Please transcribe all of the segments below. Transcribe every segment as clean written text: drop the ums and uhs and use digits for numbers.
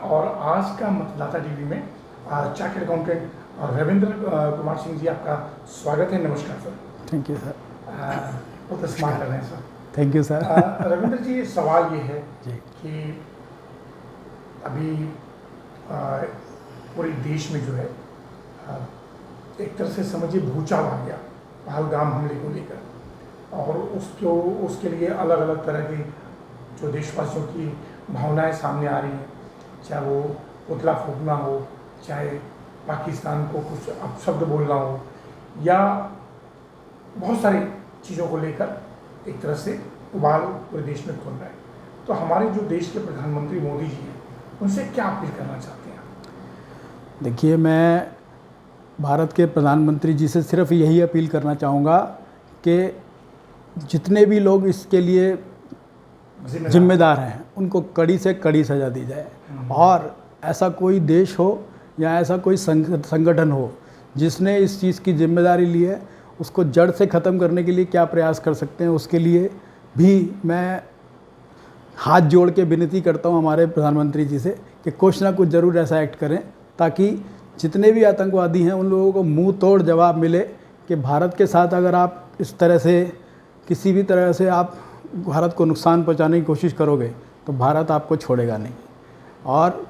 और आज का मतदाता टीवी में चार्टर्ड अकाउंटेंट रविंद्र कुमार सिंह जी, आपका स्वागत है। नमस्कार सर। Thank you sir. बहुत स्मार्ट लग रहे हैं sir. Thank you sir. Ravindra ji, सवाल ये है जी कि अभी पूरे देश में जो है एक तरह से समझिए भूचाल आ गया पहलगाम हमले को लेकर, और उसके लिए अलग अलग तरह की जो देशवासियों की भावनाएं सामने आ रही हैं, चाहे वो पुतला फूकना हो, चाहे पाकिस्तान को कुछ अपशब्द बोलना हो, या बहुत सारी चीज़ों को लेकर एक तरह से उबाल पूरे देश में खोल रहा है। तो हमारे जो देश के प्रधानमंत्री मोदी जी हैं, उनसे क्या अपील करना चाहते हैं? देखिए, मैं भारत के प्रधानमंत्री जी से सिर्फ यही अपील करना चाहूँगा कि जितने भी लोग इसके लिए जिम्मेदार हैं उनको कड़ी से कड़ी सज़ा दी जाए, और ऐसा कोई देश हो या ऐसा कोई संगठन हो जिसने इस चीज़ की जिम्मेदारी ली है, उसको जड़ से ख़त्म करने के लिए क्या प्रयास कर सकते हैं, उसके लिए भी मैं हाथ जोड़ के विनती करता हूं हमारे प्रधानमंत्री जी से कि कुछ ना कुछ ज़रूर ऐसा एक्ट करें ताकि जितने भी आतंकवादी हैं उन लोगों को मुंह तोड़ जवाब मिले कि भारत के साथ अगर आप इस तरह से किसी भी तरह से आप भारत को नुकसान पहुंचाने की कोशिश करोगे तो भारत आपको छोड़ेगा नहीं। और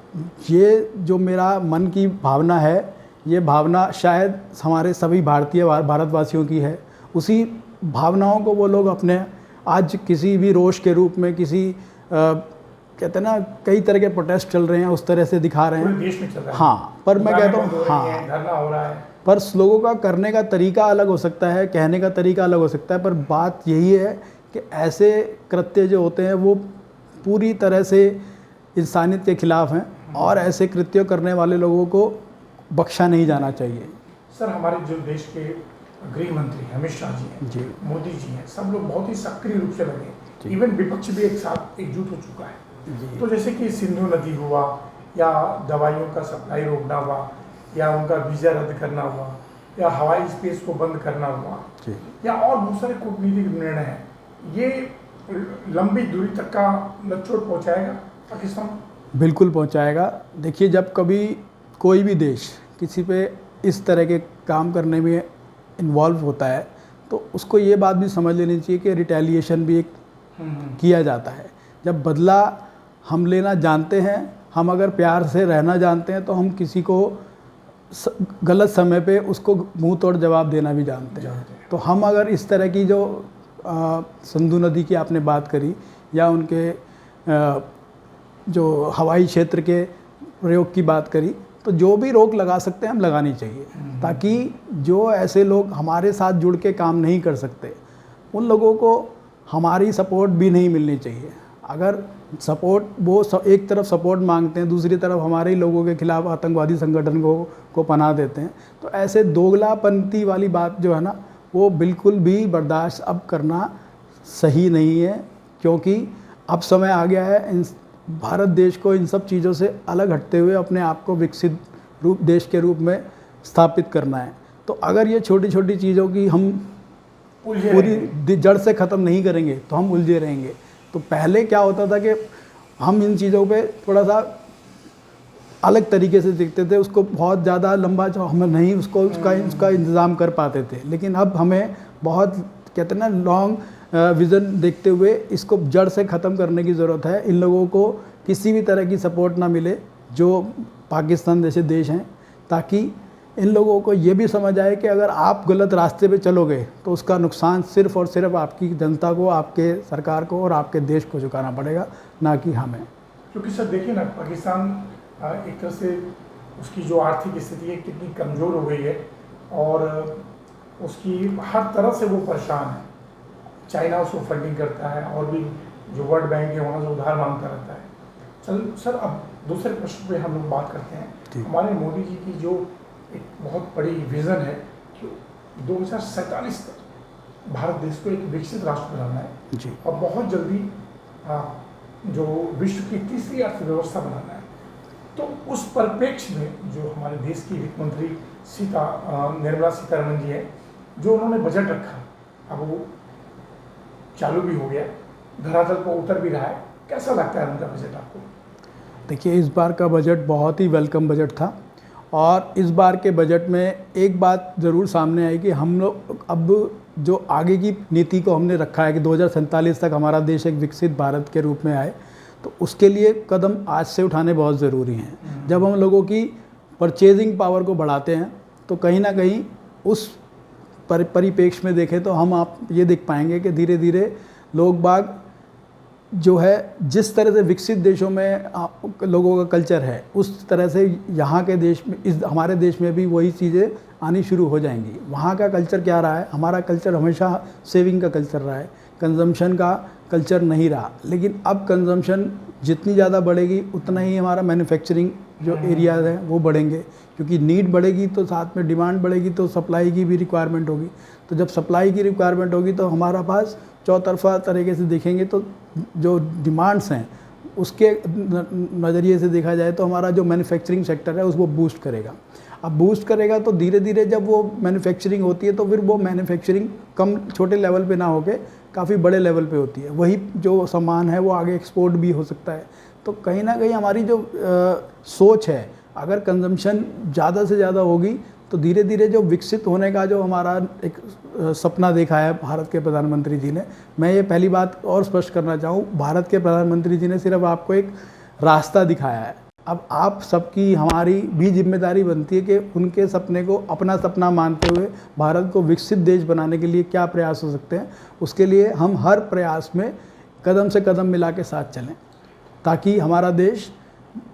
ये जो मेरा मन की भावना है, ये भावना शायद हमारे सभी भारतवासियों की है। उसी भावनाओं को वो लोग अपने आज किसी भी रोष के रूप में, किसी कहते हैं ना, कई तरह के प्रोटेस्ट चल रहे हैं, उस तरह से दिखा रहे हैं। देश में चल रहा है। हाँ, पर मैं कहता हूँ धरना हो रहा है, पर लोगों का करने का तरीका अलग हो सकता है, कहने का तरीका अलग हो सकता है, पर बात यही है कि ऐसे कृत्य जो होते हैं वो पूरी तरह से इंसानियत के खिलाफ हैं, और ऐसे कृत्य करने वाले लोगों को बख्शा नहीं जाना चाहिए। सर, हमारे जो देश के गृह मंत्री अमित शाह जी हैं, जी, मोदी जी हैं, सब लोग बहुत ही सक्रिय रूप से लगे। इवन विपक्ष भी एक साथ एकजुट हो चुका है। तो जैसे कि सिंधु नदी हुआ, या दवाइयों का सप्लाई रोकना हुआ, या उनका वीज़ा रद्द करना हुआ, या हवाई स्पेस को बंद करना हुआ, या और बहुत सारे कूटनीतिक निर्णय हैं, ये लंबी दूरी तक का नचोट पहुँचाएगा पाकिस्तान? बिल्कुल पहुंचाएगा। देखिए, जब कभी कोई भी देश किसी पे इस तरह के काम करने में इन्वॉल्व होता है तो उसको ये बात भी समझ लेनी चाहिए कि रिटेलिएशन भी एक किया जाता है। जब बदला हम लेना जानते हैं, हम अगर प्यार से रहना जानते हैं, तो हम किसी को गलत समय पे उसको मुंह तोड़ जवाब देना भी जानते हैं। तो हम अगर इस तरह की जो सिंधु नदी की आपने बात करी, या उनके जो हवाई क्षेत्र के प्रयोग की बात करी, तो जो भी रोक लगा सकते हैं हम लगानी चाहिए, ताकि जो ऐसे लोग हमारे साथ जुड़ के काम नहीं कर सकते उन लोगों को हमारी सपोर्ट भी नहीं मिलनी चाहिए। अगर सपोर्ट वो एक तरफ सपोर्ट मांगते हैं, दूसरी तरफ हमारे ही लोगों के खिलाफ आतंकवादी संगठन को पनाह देते हैं, तो ऐसे दोगलापंथी वाली बात जो है ना, वो बिल्कुल भी बर्दाश्त अब करना सही नहीं है। क्योंकि अब समय आ गया है भारत देश को इन सब चीज़ों से अलग हटते हुए अपने आप को विकसित देश के रूप में स्थापित करना है। तो अगर ये छोटी छोटी चीज़ों की हम पूरी जड़ से ख़त्म नहीं करेंगे तो हम उलझे रहेंगे। तो पहले क्या होता था कि हम इन चीज़ों पे थोड़ा सा अलग तरीके से देखते थे, उसको बहुत ज़्यादा लंबा जो हम नहीं उसका इंतज़ाम कर पाते थे, लेकिन अब हमें बहुत कहते हैं ना लॉन्ग विज़न देखते हुए इसको जड़ से ख़त्म करने की ज़रूरत है। इन लोगों को किसी भी तरह की सपोर्ट ना मिले जो पाकिस्तान जैसे देश हैं, ताकि इन लोगों को ये भी समझ आए कि अगर आप गलत रास्ते पे चलोगे तो उसका नुकसान सिर्फ़ और सिर्फ आपकी जनता को, आपके सरकार को और आपके देश को चुकाना पड़ेगा, ना कि हमें। क्योंकि सर देखिए ना, पाकिस्तान एक तरह से उसकी जो आर्थिक स्थिति है कितनी कमज़ोर हो गई है, और उसकी हर तरह से वो परेशान है। चाइना उसको फंडिंग करता है, और भी जो वर्ल्ड बैंक है वहाँ से उधार मांगता रहता है। चल सर, अब दूसरे प्रश्न पे हम लोग बात करते हैं। हमारे मोदी जी की जो एक बहुत बड़ी विज़न है कि 2047 तक भारत देश को एक विकसित राष्ट्र बनाना है जी, और बहुत जल्दी जो विश्व की तीसरी अर्थव्यवस्था बनाना है। तो उस परिप्रेक्ष्य में जो हमारे देश की वित्त मंत्री निर्मला सीतारमण जी है, जो उन्होंने बजट रखा, अब वो चालू भी हो गया, धरातल पर उतर भी रहा है, कैसा लगता है उनका बजट आपको? देखिए, इस बार का बजट बहुत ही वेलकम बजट था और इस बार के बजट में एक बात ज़रूर सामने आई कि हम लोग अब जो आगे की नीति को हमने रखा है कि 2047 तक हमारा देश एक विकसित भारत के रूप में आए, तो उसके लिए कदम आज से उठाने बहुत ज़रूरी हैं। जब हम लोगों की परचेजिंग पावर को बढ़ाते हैं तो कहीं ना कहीं उस परिप्रेक्ष्य में देखें तो हम आप ये देख पाएंगे कि धीरे धीरे लोग बाग जो है जिस तरह से विकसित देशों में लोगों का कल्चर है, उस तरह से यहाँ के देश में, इस हमारे देश में भी वही चीज़ें आनी शुरू हो जाएंगी। वहाँ का कल्चर क्या रहा है? हमारा कल्चर हमेशा सेविंग का कल्चर रहा है, कंजम्पशन का कल्चर नहीं रहा। लेकिन अब कंजम्पशन जितनी ज़्यादा बढ़ेगी उतना ही हमारा मैन्युफैक्चरिंग जो एरियाज हैं वो बढ़ेंगे, क्योंकि नीड बढ़ेगी तो साथ में डिमांड बढ़ेगी, तो सप्लाई की भी रिक्वायरमेंट होगी। तो जब सप्लाई की रिक्वायरमेंट होगी तो हमारा पास चौतरफा तरीके से देखेंगे तो जो डिमांड्स हैं उसके नज़रिए से देखा जाए तो हमारा जो मैन्युफैक्चरिंग सेक्टर है उसको बूस्ट करेगा। अब बूस्ट करेगा तो धीरे धीरे जब वो मैन्युफैक्चरिंग होती है तो फिर वो मैन्युफैक्चरिंग कम छोटे लेवल पे ना होके काफ़ी बड़े लेवल पे होती है। वही जो सामान है वो आगे एक्सपोर्ट भी हो सकता है। तो कहीं ना कहीं हमारी जो सोच है, अगर कंजम्पशन ज़्यादा से ज़्यादा होगी तो धीरे धीरे जो विकसित होने का जो हमारा एक सपना देखा है भारत के प्रधानमंत्री जी ने, मैं ये पहली बात और स्पष्ट करना चाहूँ, भारत के प्रधानमंत्री जी ने सिर्फ आपको एक रास्ता दिखाया है। अब आप सबकी, हमारी भी जिम्मेदारी बनती है कि उनके सपने को अपना सपना मानते हुए भारत को विकसित देश बनाने के लिए क्या प्रयास हो सकते हैं, उसके लिए हम हर प्रयास में कदम से कदम मिला के साथ चलें, ताकि हमारा देश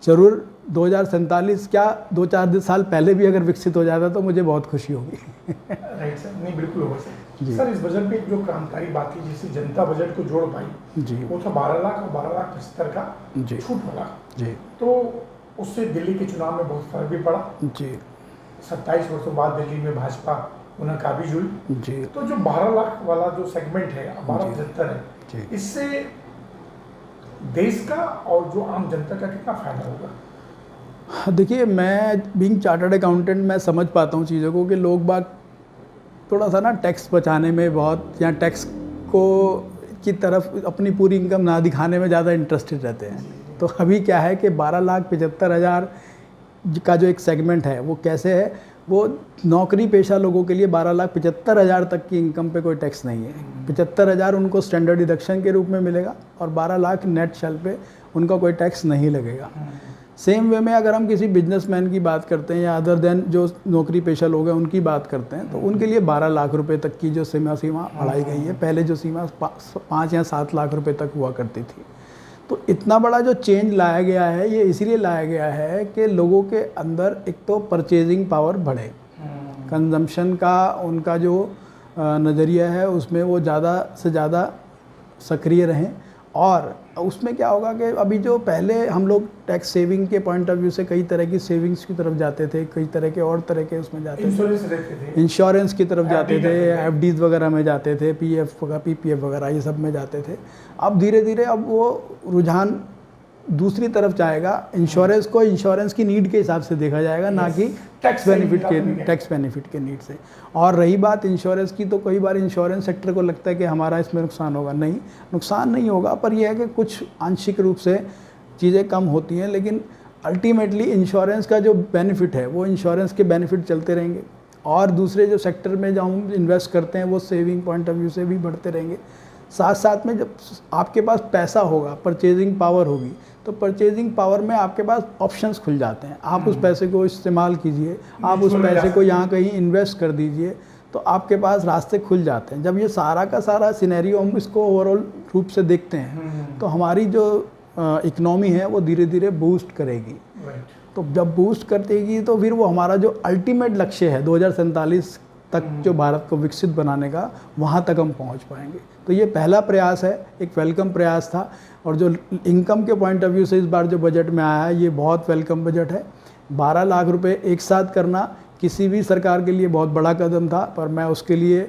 ज़रूर 2047 क्या 2-4 साल पहले भी अगर विकसित हो जाता तो मुझे बहुत खुशी होगी। राइट सर, नहीं बिल्कुल होगा सर। सर, इस बजट में जो क्रांतिकारी बात थी जिससे जनता बजट को जोड़ पाई जी, वो था 12 लाख और 12,75,000 का जी छूट वाला जी। तो उससे दिल्ली के चुनाव में बहुत फर्क भी पड़ा जी 27 वर्षों बाद दिल्ली में भाजपा उन्हें काबिज हुई जी। तो जो 12 लाख वाला जो सेगमेंट है 12,75,000 है जी। इससे देश का और जो आम जनता का कितना फायदा होगा? देखिए, मैं बीइंग चार्टर्ड अकाउंटेंट मैं समझ पाता हूँ चीज़ों को कि लोग बाग थोड़ा सा ना टैक्स बचाने में बहुत, या टैक्स को की तरफ अपनी पूरी इनकम ना दिखाने में ज़्यादा इंटरेस्टेड रहते हैं। तो अभी क्या है कि 12,75,000 का जो एक सेगमेंट है वो कैसे है, वो नौकरी पेशा लोगों के लिए 12,75,000 तक की इनकम पे कोई टैक्स नहीं है। 75,000 उनको स्टैंडर्ड डिडक्शन के रूप में मिलेगा और 12 लाख नेट शेल पे उनका कोई टैक्स नहीं लगेगा। सेम वे में अगर हम किसी बिजनेसमैन की बात करते हैं या अदर देन जो नौकरी पेशा लोग हैं उनकी बात करते हैं तो उनके लिए 12 लाख रुपए तक की जो सीमा बढ़ाई गई है। पहले जो सीमा 5 या 7 लाख रुपए तक हुआ करती थी। तो इतना बड़ा जो चेंज लाया गया है ये इसीलिए लाया गया है कि लोगों के अंदर एक तो परचेजिंग पावर बढ़े, कंजम्पशन का उनका जो नज़रिया है उसमें वो ज़्यादा से ज़्यादा सक्रिय रहें। और उसमें क्या होगा कि अभी जो पहले हम लोग टैक्स सेविंग के पॉइंट ऑफ व्यू से कई तरह की सेविंग्स की तरफ जाते थे, कई तरह के और तरह के उसमें जाते थे, इंश्योरेंस की तरफ जाते थे, एफडीज वगैरह में जाते थे, पीएफ वगैरह पीपीएफ वगैरह ये सब में जाते थे। अब धीरे धीरे अब वो रुझान दूसरी तरफ जाएगा, इंश्योरेंस को इंश्योरेंस की नीड के हिसाब से देखा जाएगा, ना कि टैक्स बेनिफिट के नीड से। और रही बात इंश्योरेंस की, तो कई बार इंश्योरेंस सेक्टर को लगता है कि हमारा इसमें नुकसान होगा। नहीं, नुकसान नहीं होगा, पर यह है कि कुछ आंशिक रूप से चीज़ें कम होती हैं, लेकिन अल्टीमेटली इंश्योरेंस का जो बेनिफिट है वो इंश्योरेंस के बेनिफिट चलते रहेंगे और दूसरे जो सेक्टर में जो हम इन्वेस्ट करते हैं वो सेविंग पॉइंट ऑफ व्यू से भी बढ़ते रहेंगे। साथ साथ में जब आपके पास पैसा होगा, परचेजिंग पावर होगी, तो परचेजिंग पावर में आपके पास ऑप्शंस खुल जाते हैं। आप उस पैसे को इस्तेमाल कीजिए, आप उस पैसे को यहाँ कहीं इन्वेस्ट कर दीजिए, तो आपके पास रास्ते खुल जाते हैं। जब ये सारा का सारा सिनेरियो हम इसको ओवरऑल रूप से देखते हैं तो हमारी जो इकनॉमी है वो धीरे धीरे बूस्ट करेगी। तो जब बूस्ट करतेगी तो फिर वो हमारा जो अल्टीमेट लक्ष्य है 2047 तक जो भारत को विकसित बनाने का, वहाँ तक हम पहुँच पाएंगे। तो ये पहला प्रयास है, एक वेलकम प्रयास था। और जो इनकम के पॉइंट ऑफ व्यू से इस बार जो बजट में आया है ये बहुत वेलकम बजट है। 12 लाख रुपए एक साथ करना किसी भी सरकार के लिए बहुत बड़ा कदम था, पर मैं उसके लिए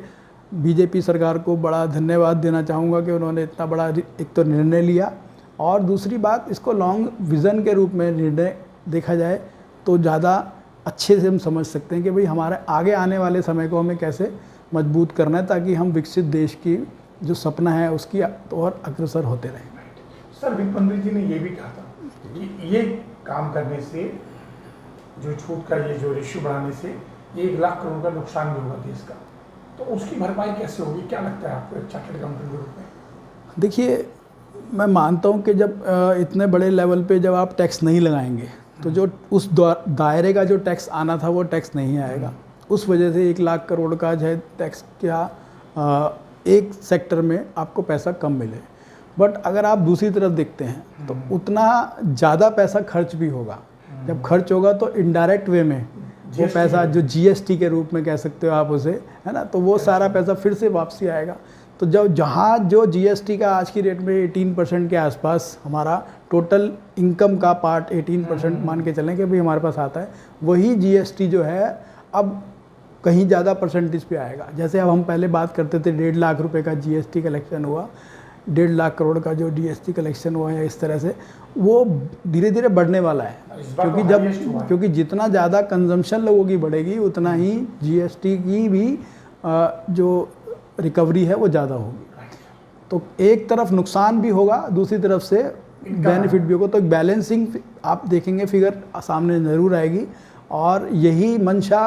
बीजेपी सरकार को बड़ा धन्यवाद देना चाहूँगा कि उन्होंने इतना बड़ा एक तो निर्णय लिया, और दूसरी बात इसको लॉन्ग विज़न के रूप में निर्णय देखा जाए तो ज़्यादा अच्छे से हम समझ सकते हैं कि भाई हमारे आगे आने वाले समय को हमें कैसे मजबूत करना है, ताकि हम विकसित देश की जो सपना है उसकी और अग्रसर होते रहें। सर, वित्त मंत्री जी ने ये भी कहा था ये काम करने से, जो छूट का ये जो रेशियो बढ़ाने से 1 लाख करोड़ का नुकसान भी होगा देश का, तो उसकी भरपाई कैसे होगी, क्या लगता है आपको एक चार्टर्ड अकाउंटेंट के रूप में? देखिए, मैं मानता हूँ कि जब इतने बड़े लेवल पे जब आप टैक्स नहीं लगाएंगे तो जो उस दायरे का जो टैक्स आना था वो टैक्स नहीं आएगा। उस वजह से 1 लाख करोड़ का जो है टैक्स क्या एक सेक्टर में आपको पैसा कम मिले। बट अगर आप दूसरी तरफ देखते हैं तो उतना ज़्यादा पैसा खर्च भी होगा। जब खर्च होगा तो इनडायरेक्ट वे में वो पैसा जो जीएसटी के रूप में कह सकते हो आप उसे, है ना, तो वो सारा पैसा फिर से वापसी आएगा। तो जब जहाँ जो जीएसटी का आज की रेट में 18% के आसपास हमारा टोटल इनकम का पार्ट 18% मान के चलें कि भाई हमारे पास आता है, वही जीएसटी जो है अब कहीं ज़्यादा परसेंटेज पे आएगा। जैसे अब हम पहले बात करते थे 1.5 लाख रुपए का जीएसटी कलेक्शन हुआ, 1.5 लाख करोड़ का जो जीएसटी कलेक्शन हुआ है, इस तरह से वो धीरे धीरे बढ़ने वाला है। क्योंकि जितना ज़्यादा कंजम्पशन लोगों की बढ़ेगी उतना ही जीएसटी की भी जो रिकवरी है वो ज़्यादा होगी। तो एक तरफ नुकसान भी होगा, दूसरी तरफ से बेनिफिट भी होगा। तो एक बैलेंसिंग आप देखेंगे फिगर सामने ज़रूर आएगी। और यही मंशा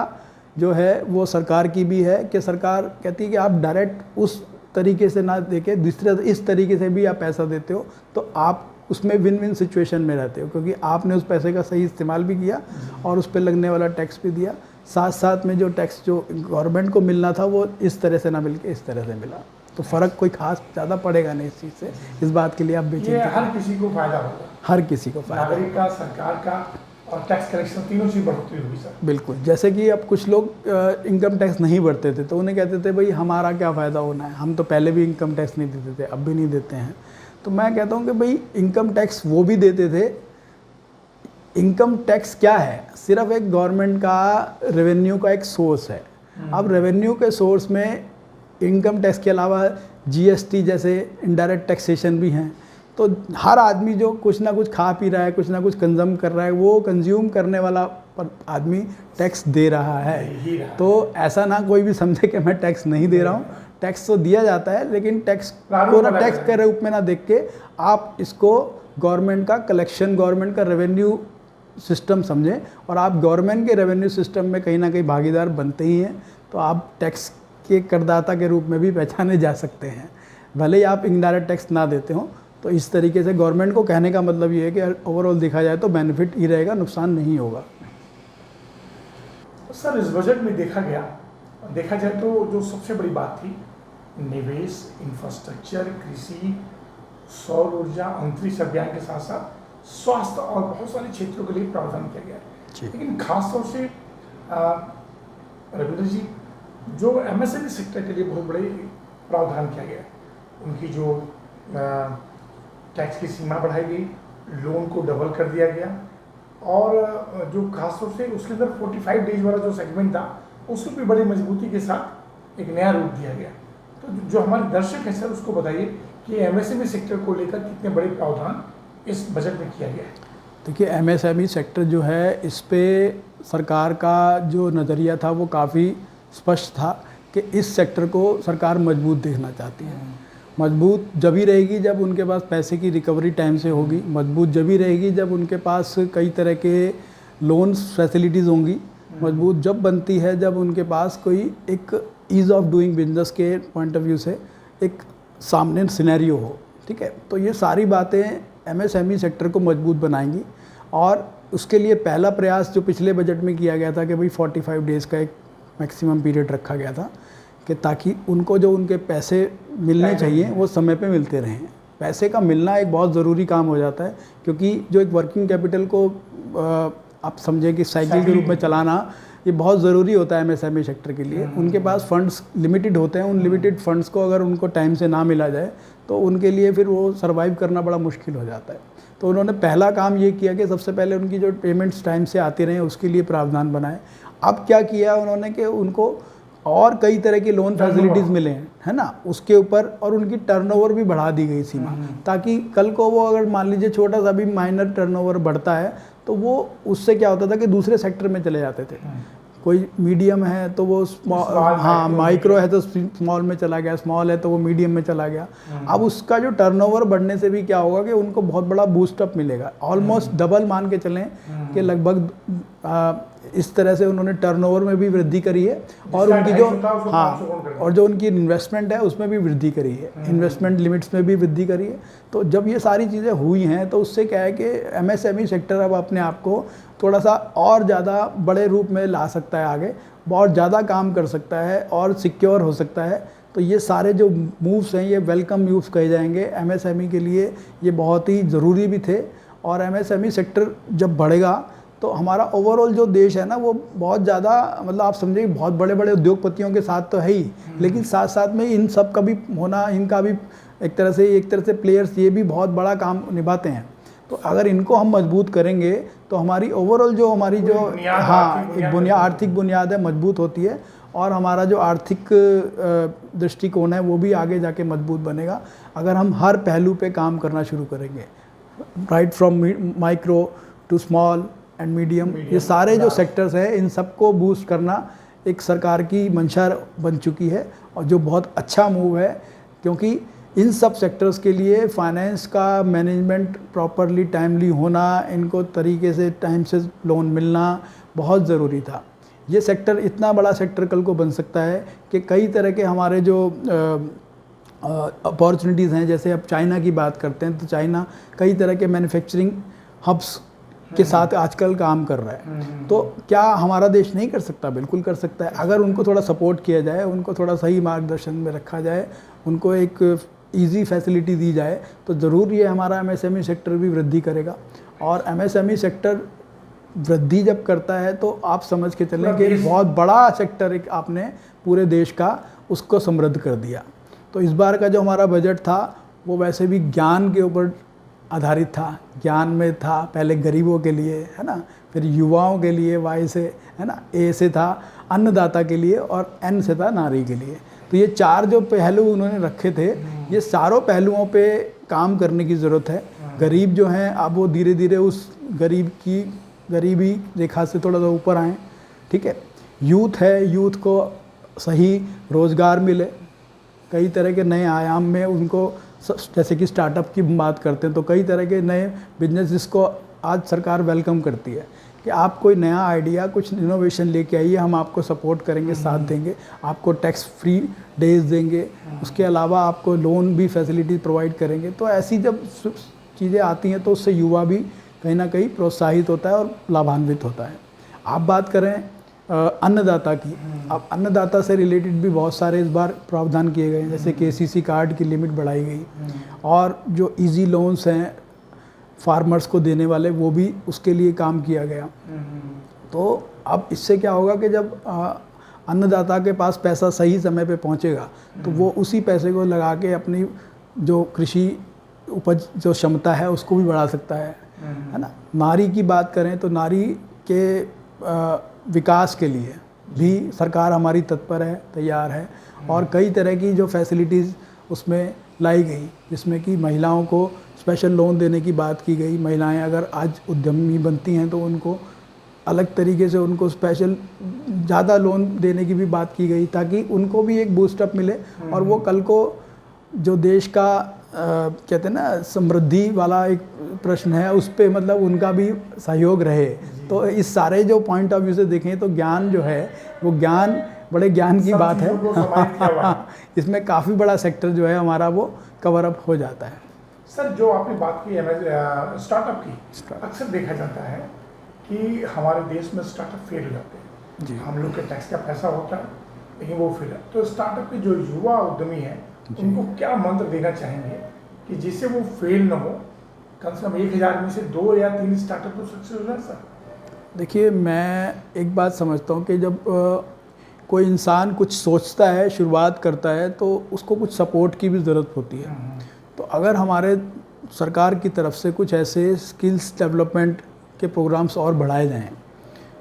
जो है वो सरकार की भी है कि सरकार कहती है कि आप डायरेक्ट उस तरीके से ना देके दूसरे इस तरीके से भी आप पैसा देते हो तो आप उसमें विन विन सिचुएशन में रहते हो, क्योंकि आपने उस पैसे का सही इस्तेमाल भी किया और उस पर लगने वाला टैक्स भी दिया। साथ साथ में जो टैक्स जो गवर्नमेंट को मिलना था वो इस तरह से ना मिल के इस तरह से मिला। तो फ़र्क कोई खास ज़्यादा पड़ेगा नहीं इस चीज़ से। इस बात के लिए आप बेचिंते हैं, हर किसी को फायदा होगा, हर किसी को फायदा, नागरिक का, सरकार का और टैक्स कलेक्शन तीनों चीज़ बढ़ोतरी होगी सर। बिल्कुल। जैसे कि अब कुछ लोग इनकम टैक्स नहीं भरते थे तो उन्हें कहते थे भाई हमारा क्या फ़ायदा होना है, हम तो पहले भी इनकम टैक्स नहीं देते थे, अब भी नहीं देते हैं। तो मैं कहता हूँ कि भाई इनकम टैक्स वो भी देते थे। इनकम टैक्स क्या है, सिर्फ एक गवर्नमेंट का रेवेन्यू का एक सोर्स है। अब रेवेन्यू के सोर्स में इनकम टैक्स के अलावा जीएसटी जैसे इनडायरेक्ट टैक्सेशन भी हैं। तो हर आदमी जो कुछ ना कुछ खा पी रहा है, कुछ ना कुछ कंज्यूम कर रहा है, वो कंज्यूम करने वाला पर आदमी टैक्स दे रहा है। तो ऐसा ना कोई भी समझे कि मैं टैक्स नहीं दे रहा हूँ, टैक्स तो दिया जाता है, लेकिन टैक्स को ना टैक्स के रूप में ना देख के आप इसको गवर्नमेंट का कलेक्शन, गवर्नमेंट का रेवेन्यू सिस्टम समझें। और आप गवर्नमेंट के रेवेन्यू सिस्टम में कहीं ना कहीं भागीदार बनते ही हैं, तो आप टैक्स के करदाता के रूप में भी पहचाने जा सकते हैं, भले ही आप इनडायरेक्ट टैक्स ना देते हो। तो इस तरीके से गवर्नमेंट को कहने का मतलब ये है कि ओवरऑल देखा जाए तो बेनिफिट ही रहेगा, नुकसान नहीं होगा। सर, इस बजट में देखा जाए तो जो सबसे बड़ी बात थी, निवेश, इंफ्रास्ट्रक्चर, कृषि, सौर ऊर्जा, अंतरिक्ष अभियान के साथ साथ स्वास्थ्य और बहुत सारे क्षेत्रों के लिए प्रावधान किया गया। लेकिन खास तौर से रविंद्र जी, जो एमएसएमई सेक्टर के लिए बहुत बड़े प्रावधान किया गया, उनकी जो टैक्स की सीमा बढ़ाई गई, लोन को डबल कर दिया गया, और जो खासतौर से उसके अंदर 45 डेज वाला जो सेगमेंट था उसको भी बड़ी मजबूती के साथ एक नया रूप दिया गया। तो जो हमारे दर्शक हैं सर, उसको बताइए कि एमएसएमई सेक्टर को लेकर कितने बड़े प्रावधान इस बजट में किया गया है। देखिए, एमएसएमई सेक्टर जो है, इस पे सरकार का जो नज़रिया था वो काफ़ी स्पष्ट था कि इस सेक्टर को सरकार मजबूत देखना चाहती है। मजबूत जब ही रहेगी जब उनके पास पैसे की रिकवरी टाइम से होगी, मजबूत जब ही रहेगी जब उनके पास कई तरह के लोन्स फैसिलिटीज़ होंगी, मजबूत जब बनती है जब उनके पास कोई एक ईज़ ऑफ डूइंग बिजनेस के पॉइंट ऑफ व्यू से एक सामने सिनेरियो हो। ठीक है, तो ये सारी बातें एमएसएमई सेक्टर को मजबूत बनाएंगी। और उसके लिए पहला प्रयास जो पिछले बजट में किया गया था कि भाई 45 डेज़ का एक मैक्सिमम पीरियड रखा गया था कि ताकि उनको जो उनके पैसे मिलने चाहिए वो समय पे मिलते रहें। पैसे का मिलना एक बहुत ज़रूरी काम हो जाता है, क्योंकि जो एक वर्किंग कैपिटल को आप समझें कि साइकिल के रूप में चलाना ये बहुत ज़रूरी होता है एमएसएमई सेक्टर के लिए। उनके पास फंड्स लिमिटेड होते हैं, उन लिमिटेड फंड्स को अगर उनको टाइम से ना मिला जाए तो उनके लिए फिर वो सर्वाइव करना बड़ा मुश्किल हो जाता है। तो उन्होंने पहला काम ये किया कि सबसे पहले उनकी जो पेमेंट्स टाइम से आती रहें उसके लिए प्रावधान बनाए। अब क्या किया उन्होंने कि उनको और कई तरह की लोन फैसिलिटीज़ मिले हैं, है ना, उसके ऊपर, और उनकी टर्नओवर भी बढ़ा दी गई सीमा, ताकि कल को वो अगर मान लीजिए छोटा सा भी माइनर टर्नओवर बढ़ता है तो वो उससे क्या होता था कि दूसरे सेक्टर में चले जाते थे। कोई मीडियम है तो वो हाँ माइक्रो है तो स्मॉल में चला गया, स्मॉल है तो वो मीडियम में चला गया। अब उसका जो टर्नओवर बढ़ने से भी क्या होगा कि उनको बहुत बड़ा बूस्टअप मिलेगा, ऑलमोस्ट डबल मान के चलें कि लगभग इस तरह से उन्होंने टर्नओवर में भी वृद्धि करी है और उनकी जो और जो उनकी इन्वेस्टमेंट है उसमें भी वृद्धि करी है, इन्वेस्टमेंट लिमिट्स में भी वृद्धि करी है। तो जब ये सारी चीज़ें हुई हैं तो उससे क्या है कि एमएसएमई सेक्टर अब अपने आप को थोड़ा सा और ज़्यादा बड़े रूप में ला सकता है, आगे बहुत ज़्यादा काम कर सकता है और सिक्योर हो सकता है। तो ये सारे जो मूव्स हैं ये वेलकम मूव्स कहे जाएंगे एमएसएमई के लिए, ये बहुत ही ज़रूरी भी थे। और एमएसएमई सेक्टर जब बढ़ेगा तो हमारा ओवरऑल जो देश है ना वो बहुत ज़्यादा, मतलब आप समझिए बहुत बड़े बड़े उद्योगपतियों के साथ तो है ही, लेकिन साथ साथ में इन सब का भी होना, इनका भी एक तरह से प्लेयर्स ये भी बहुत बड़ा काम निभाते हैं। तो अगर इनको हम मजबूत करेंगे तो हमारी ओवरऑल जो हमारी जो एक आर्थिक बुनियाद है मजबूत होती है और हमारा जो आर्थिक दृष्टिकोण है वो भी आगे जाके मजबूत बनेगा अगर हम हर पहलू पे काम करना शुरू करेंगे, right from micro to small and medium. ये सारे जो सेक्टर्स हैं इन सबको बूस्ट करना एक सरकार की मंशा बन चुकी है और जो बहुत अच्छा मूव है, क्योंकि इन सब सेक्टर्स के लिए फाइनेंस का मैनेजमेंट प्रॉपरली टाइमली होना, इनको तरीके से टाइम से लोन मिलना बहुत ज़रूरी था। ये सेक्टर इतना बड़ा सेक्टर कल को बन सकता है कि कई तरह के हमारे जो अपॉर्चुनिटीज़ हैं, जैसे अब चाइना की बात करते हैं तो चाइना कई तरह के मैन्युफैक्चरिंग हब्स के साथ आजकल काम कर रहा है। तो क्या हमारा देश नहीं कर सकता? बिल्कुल कर सकता है, अगर उनको थोड़ा सपोर्ट किया जाए, उनको थोड़ा सही मार्गदर्शन में रखा जाए, उनको एक ईजी फैसिलिटी दी जाए तो ज़रूर ये हमारा एमएसएमई सेक्टर भी वृद्धि करेगा। और एमएसएमई सेक्टर वृद्धि जब करता है तो आप समझ के चलें कि बहुत बड़ा सेक्टर एक आपने पूरे देश का उसको समृद्ध कर दिया। तो इस बार का जो हमारा बजट था वो वैसे भी ज्ञान के ऊपर आधारित था, ज्ञान में था पहले गरीबों के लिए, है ना, फिर युवाओं के लिए वाई से, है ना, ए से था अन्नदाता के लिए और एन से था नारी के लिए। तो ये चार जो पहलू उन्होंने रखे थे, ये सारों पहलुओं पे काम करने की ज़रूरत है। गरीब जो हैं अब वो धीरे धीरे उस गरीबी रेखा से थोड़ा सा ऊपर आएँ, ठीक है। यूथ है, यूथ को सही रोज़गार मिले, कई तरह के नए आयाम में उनको, जैसे कि स्टार्टअप की बात करते हैं तो कई तरह के नए बिजनेस जिसको आज सरकार वेलकम करती है कि आप कोई नया आइडिया, कुछ इनोवेशन लेके आइए, हम आपको सपोर्ट करेंगे, साथ देंगे, आपको टैक्स फ्री डेज देंगे, उसके अलावा आपको लोन भी फैसिलिटी प्रोवाइड करेंगे। तो ऐसी जब चीज़ें आती हैं तो उससे युवा भी कहीं ना कहीं प्रोत्साहित होता है और लाभान्वित होता है। आप बात करें अन्नदाता की, अब अन्नदाता से रिलेटेड भी बहुत सारे इस बार प्रावधान किए गए हैं, जैसे केसीसी कार्ड की लिमिट बढ़ाई गई और जो इजी लोन्स हैं फार्मर्स को देने वाले वो भी उसके लिए काम किया गया। तो अब इससे क्या होगा कि जब अन्नदाता के पास पैसा सही समय पे पहुंचेगा तो वो उसी पैसे को लगा के अपनी जो कृषि उपज जो क्षमता है उसको भी बढ़ा सकता है ना। नारी की बात करें तो नारी के विकास के लिए भी सरकार हमारी तत्पर है, तैयार है और कई तरह की जो फैसिलिटीज़ उसमें लाई गई, जिसमें कि महिलाओं को स्पेशल लोन देने की बात की गई। महिलाएं अगर आज उद्यमी बनती हैं तो उनको अलग तरीके से उनको स्पेशल ज़्यादा लोन देने की भी बात की गई ताकि उनको भी एक बूस्टअप मिले और वो कल को जो देश का कहते हैं ना समृद्धि वाला एक प्रश्न है उस पर मतलब उनका भी सहयोग रहे। तो इस सारे जो पॉइंट ऑफ व्यू से देखें तो ज्ञान जो है वो ज्ञान बड़े ज्ञान की बात है इसमें काफ़ी बड़ा सेक्टर जो है हमारा वो कवर अप हो जाता है। सर जो आपने बात की स्टार्टअप की, अक्सर देखा जाता है कि हमारे देश में स्टार्टअप फेल हो जाते हैं जी। हम लोग के टैक्स का पैसा होता है लेकिन वो फेल है। तो स्टार्टअप के जो युवा उद्यमी हैं उनको क्या मंत्र देना चाहेंगे कि जिससे वो फेल ना हो, कम से कम 1000 में से 2 या 3 स्टार्टअप तो सक्सेस हो जाए? सर देखिए, मैं एक बात समझता हूँ कि जब कोई इंसान कुछ सोचता है, शुरुआत करता है तो उसको कुछ सपोर्ट की भी ज़रूरत होती है। तो अगर हमारे सरकार की तरफ से कुछ ऐसे स्किल्स डेवलपमेंट के प्रोग्राम्स और बढ़ाए जाएं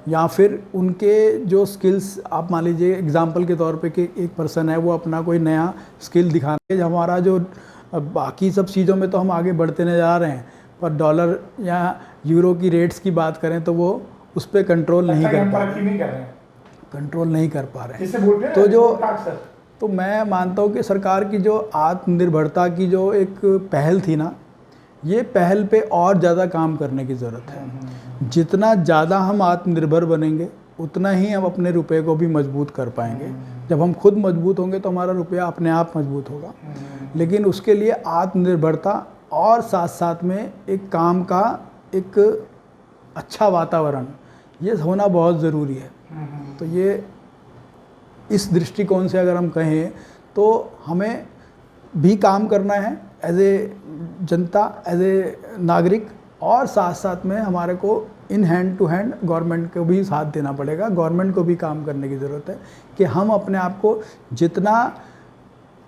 या फिर उनके जो स्किल्स, आप मान लीजिए एग्जांपल के तौर पे कि एक पर्सन है वो अपना कोई नया स्किल दिखाने, हमारा जो बाकी सब चीज़ों में तो हम आगे बढ़ते नजर आ रहे हैं पर डॉलर या यूरो की रेट्स की बात करें तो वो उस पर कंट्रोल नहीं कर पा रहे हैं। कंट्रोल नहीं कर पा रहे हैं। जिसे बोलते हैं तो ना जो रिपोर्ट कार्ड सर। तो मैं मानता हूँ कि सरकार की जो आत्मनिर्भरता की जो एक पहल थी ना, ये पहल पे और ज़्यादा काम करने की ज़रूरत है। जितना ज़्यादा हम आत्मनिर्भर बनेंगे उतना ही हम अपने रुपये को भी मजबूत कर पाएंगे। जब हम खुद मजबूत होंगे तो हमारा रुपया अपने आप मजबूत होगा। लेकिन उसके लिए आत्मनिर्भरता और साथ साथ में एक काम का एक अच्छा वातावरण ये होना बहुत ज़रूरी है। तो ये इस दृष्टिकोण से अगर हम कहें तो हमें भी काम करना है as a Janata, as a नागरिक, और साथ साथ में हमारे को in hand to hand government को भी साथ देना पड़ेगा। गवर्नमेंट को भी काम करने की ज़रूरत है कि हम अपने आप को जितना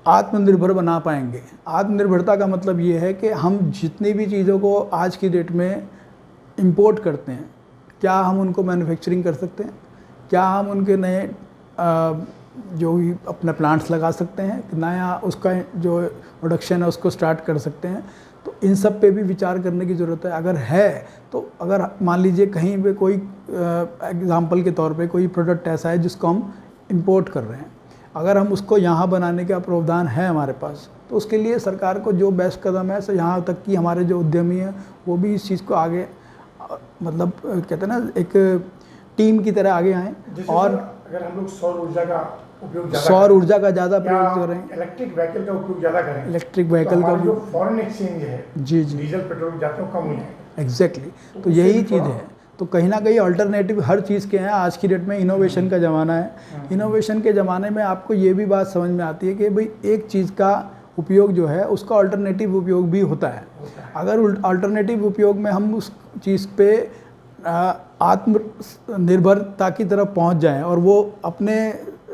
आत्मनिर्भर बना पाएंगे। आत्मनिर्भरता का मतलब ये है कि हम जितनी भी चीज़ों को आज की डेट में इंपोर्ट करते हैं, क्या हम उनको मैन्युफैक्चरिंग कर सकते हैं? क्या हम उनके नए जो भी अपने प्लांट्स लगा सकते हैं, नया उसका जो प्रोडक्शन है उसको स्टार्ट कर सकते हैं? तो इन सब पे भी विचार करने की ज़रूरत है। अगर है तो अगर मान लीजिए कहीं पे कोई एग्ज़ाम्पल के तौर पे कोई प्रोडक्ट ऐसा है जिसको हम इंपोर्ट कर रहे हैं, अगर हम उसको यहाँ बनाने का प्रावधान है हमारे पास, तो उसके लिए सरकार को जो बेस्ट कदम है, सो यहाँ तक कि हमारे जो उद्यमी हैं वो भी इस चीज़ को आगे मतलब कहते हैं ना एक टीम की तरह आगे आएँ। और अगर हम लोग सौर ऊर्जा का उपयोग ज़्यादा प्रयोग करें, इलेक्ट्रिक व्हीकल का उपयोग ज़्यादा करें, इलेक्ट्रिक व्हीकल का जो फॉरेन एक्सचेंज है जी डीजल पेट्रोल की जाते कम हो जाएगा। एग्जैक्टली। तो यही चीज़ है। तो कहीं ना कहीं अल्टरनेटिव हर चीज़ के हैं। आज की डेट में इनोवेशन का ज़माना है। इनोवेशन के ज़माने में आपको ये भी बात समझ में आती है कि भाई एक चीज़ का उपयोग जो है उसका अल्टरनेटिव उपयोग भी होता है। अगर अल्टरनेटिव उपयोग में हम उस चीज़ पे आत्मनिर्भरता की तरफ पहुंच जाएं और वो अपने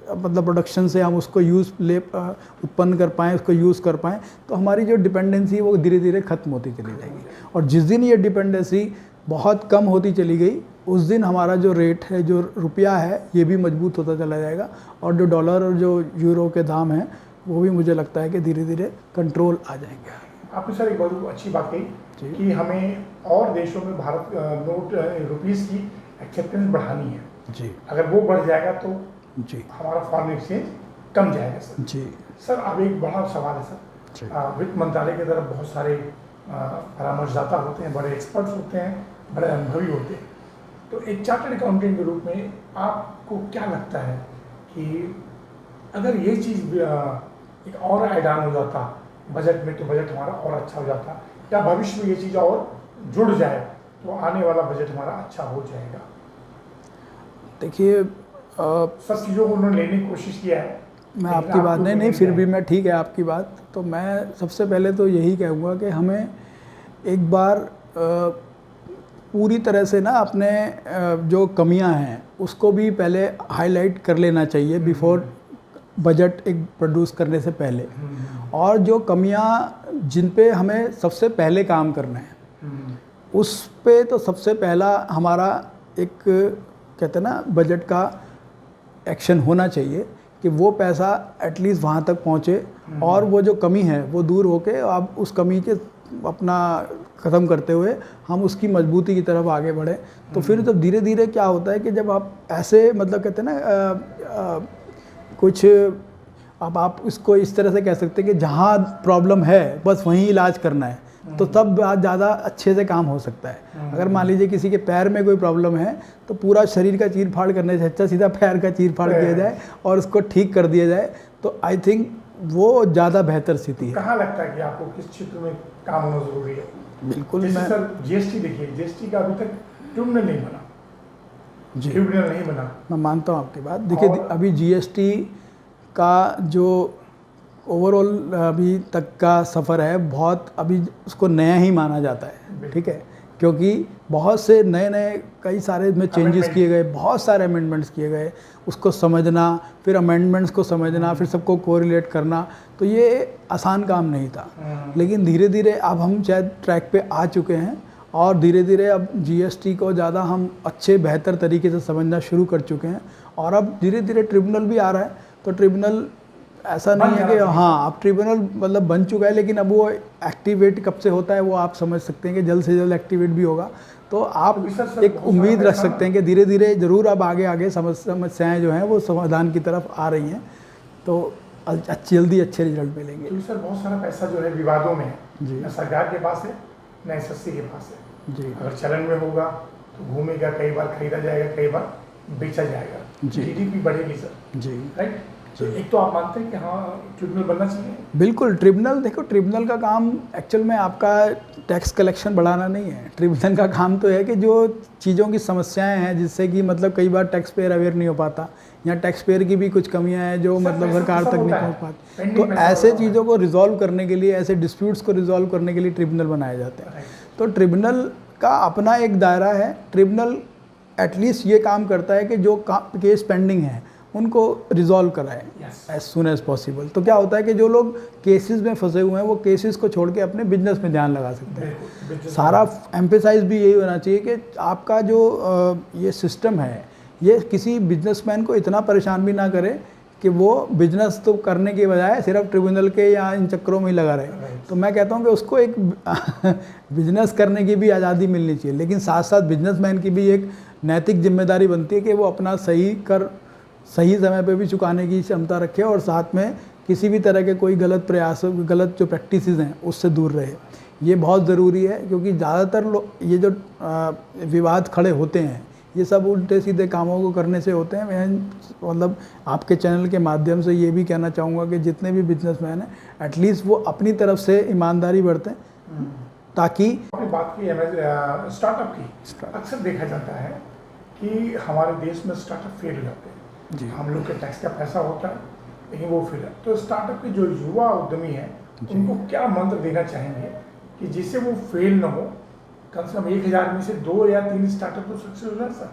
मतलब प्रोडक्शन से हम उसको उत्पन्न कर पाएँ, उसको यूज़ कर पाएँ, तो हमारी जो डिपेंडेंसी है वो धीरे धीरे ख़त्म होती चली जाएगी। और जिस दिन ये डिपेंडेंसी बहुत कम होती चली गई, उस दिन हमारा जो रेट है, जो रुपया है, ये भी मजबूत होता चला जाएगा। और जो डॉलर और जो यूरो के दाम हैं वो भी मुझे लगता है कि धीरे धीरे कंट्रोल आ जाएंगे। आपने सर एक बहुत अच्छी बात कही कि हमें और देशों में भारत नोट रुपीज़ की एक्सेप्टेंस बढ़ानी है जी। अगर वो बढ़ जाएगा तो जी हमारा फॉरेन एक्सचेंज कम जाएगा सर जी। सर अब एक बड़ा सवाल है सर, वित्त मंत्रालय की तरफ बहुत सारे परामर्शदाता होते हैं, बड़े एक्सपर्ट्स होते हैं, बड़े अनुभवी होते हैं। तो एक चार्टर्ड अकाउंटेंट के रूप में आपको क्या लगता है कि अगर ये चीज़ एक और ऐड ऑन हो जाता बजट में तो बजट हमारा और अच्छा हो जाता, या भविष्य में ये चीज़ और जुड़ जाए तो आने वाला बजट हमारा अच्छा हो जाएगा? देखिए सब चीज़ों को उन्होंने लेने की कोशिश किया है। मैं आपकी बात नहीं फिर भी मैं ठीक है आपकी बात। तो मैं सबसे पहले तो यही कहूँगा कि हमें एक बार पूरी तरह से ना अपने जो कमियां हैं उसको भी पहले हाईलाइट कर लेना चाहिए बिफोर बजट एक प्रोड्यूस करने से पहले। और जो कमियां जिन पे हमें सबसे पहले काम करना है उस पे तो सबसे पहला हमारा एक कहते हैं ना बजट का एक्शन होना चाहिए कि वो पैसा एटलीस्ट वहाँ तक पहुँचे और वो जो कमी है वो दूर होके अब उस कमी के अपना ख़त्म करते हुए हम उसकी मजबूती की तरफ आगे बढ़ें। तो फिर जब धीरे धीरे क्या होता है कि जब आप ऐसे मतलब कहते हैं ना कुछ अब आप इसको इस तरह से कह सकते हैं कि जहाँ प्रॉब्लम है बस वहीं इलाज करना है, तो तब ज़्यादा अच्छे से काम हो सकता है। अगर मान लीजिए किसी के पैर में कोई प्रॉब्लम है तो पूरा शरीर का चीर फाड़ करने से अच्छा सीधा पैर का चीर फाड़ किया जाए और उसको ठीक कर दिया जाए, तो आई थिंक वो ज़्यादा बेहतर स्थिति है। कहाँ लगता है कि आपको किस क्षेत्र में काम होना ज़रूरी है? बिल्कुल। मैं सर जीएसटी देखिए, जीएसटी का अभी तक ट्रिब्यूनल नहीं बना जी, ट्रिब्यूनल नहीं बना। मैं मानता हूँ आपकी बात। देखिए अभी जीएसटी का जो ओवरऑल अभी तक का सफ़र है बहुत अभी उसको नया ही माना जाता है, ठीक है, क्योंकि बहुत से नए नए कई सारे में चेंजेस किए गए, बहुत सारे अमेंडमेंट्स किए गए। उसको समझना, फिर अमेंडमेंट्स को समझना, फिर सबको कोरिलेट करना, तो ये आसान काम नहीं था। लेकिन धीरे धीरे अब हम शायद ट्रैक पे आ चुके हैं और धीरे धीरे अब जीएसटी को ज़्यादा हम अच्छे बेहतर तरीके से समझना शुरू कर चुके हैं। और अब धीरे धीरे ट्रिब्यूनल भी आ रहा है, तो ट्रिब्यूनल ऐसा बन नहीं है जाना कि चाहिए। हाँ अब ट्रिब्यूनल मतलब बन चुका है, लेकिन अब वो एक्टिवेट कब से होता है वो आप समझ सकते हैं कि जल्द से जल्द एक्टिवेट भी होगा। तो आप तो सर एक बहुत सारा उम्मीद रख पैसा सकते हैं ना, कि धीरे धीरे ज़रूर अब आगे आगे समस्याएं जो हैं वो समाधान की तरफ आ रही हैं, तो जल्दी अच्छे रिजल्ट मिलेंगे। क्योंकि सर बहुत सारा पैसा जो है विवादों में है, जी। न सरकार के पास है न एसएससी के पास है। जी अगर चलन में होगा तो घूमेगा, कई बार खरीदा जाएगा, कई बार बेचा जाएगा, जी। जीडीपी बढ़ेगी सर, जी राइट। तो एक तो आप मानते हैं कि हाँ ट्रिब्यूनल बनना चाहिए। बिल्कुल। ट्रिब्यूनल देखो, ट्रिब्यूनल का काम एक्चुअल में आपका टैक्स कलेक्शन बढ़ाना नहीं है। ट्रिब्यूनल का काम तो है कि जो चीज़ों की समस्याएं हैं जिससे कि मतलब कई बार टैक्स पेयर अवेयर नहीं हो पाता, या टैक्स पेयर की भी कुछ कमियां हैं जो सर, मतलब पैसा सरकार खत्म तक नहीं होता है, पहुंच पाती, पेंडिंग तो पैसा ऐसे होता है। चीज़ों को रिजॉल्व करने के लिए, ऐसे डिस्प्यूट्स को रिजॉल्व करने के लिए ट्रिब्यूनल बनाए जाते हैं। Right. तो ट्रिब्यूनल का अपना एक दायरा है। ट्रिब्यूनल एटलीस्ट ये काम करता है कि जो केस पेंडिंग है उनको रिजॉल्व कराए Yes. As soon as possible. तो क्या होता है कि जो लोग केसेस में फंसे हुए हैं वो केसेस को छोड़ के अपने बिजनेस में ध्यान लगा सकते हैं। बिल्कुल, business सारा एम्फेसाइज भी यही होना चाहिए कि आपका जो ये सिस्टम है ये किसी बिजनेसमैन को इतना परेशान भी ना करे कि वो बिजनेस तो करने के बजाय सिर्फ ट्रिब्यूनल के या इन चक्करों में ही लगा रहे। Right. तो मैं कहता हूँ कि उसको एक बिजनेस करने की भी आज़ादी मिलनी चाहिए, लेकिन साथ साथ बिजनेसमैन की भी एक नैतिक जिम्मेदारी बनती है कि वो अपना सही कर सही समय पे भी चुकाने की क्षमता रखे और साथ में किसी भी तरह के कोई गलत प्रयास, गलत जो प्रैक्टिसेस हैं उससे दूर रहे। ये बहुत ज़रूरी है, क्योंकि ज़्यादातर लोग ये जो विवाद खड़े होते हैं ये सब उल्टे सीधे कामों को करने से होते हैं। मैं मतलब आपके चैनल के माध्यम से ये भी कहना चाहूँगा कि जितने भी बिजनेसमैन हैं एटलीस्ट वो अपनी तरफ से ईमानदारी बरतें, ताकि आपने बात की है स्टार्टअप की। अक्सर देखा जाता है कि हमारे देश में स्टार्टअप फेल हो जाते हैं। जी। हम लोग के टैक्स का पैसा होता है लेकिन वो फेल है। तो स्टार्टअप के जो युवा उद्यमी हैं उनको क्या मंत्र देना चाहेंगे कि जिससे वो फेल ना हो, कम से कम 1000 में से 2 या 3 स्टार्टअप तो सक्सेस हो जाए सर?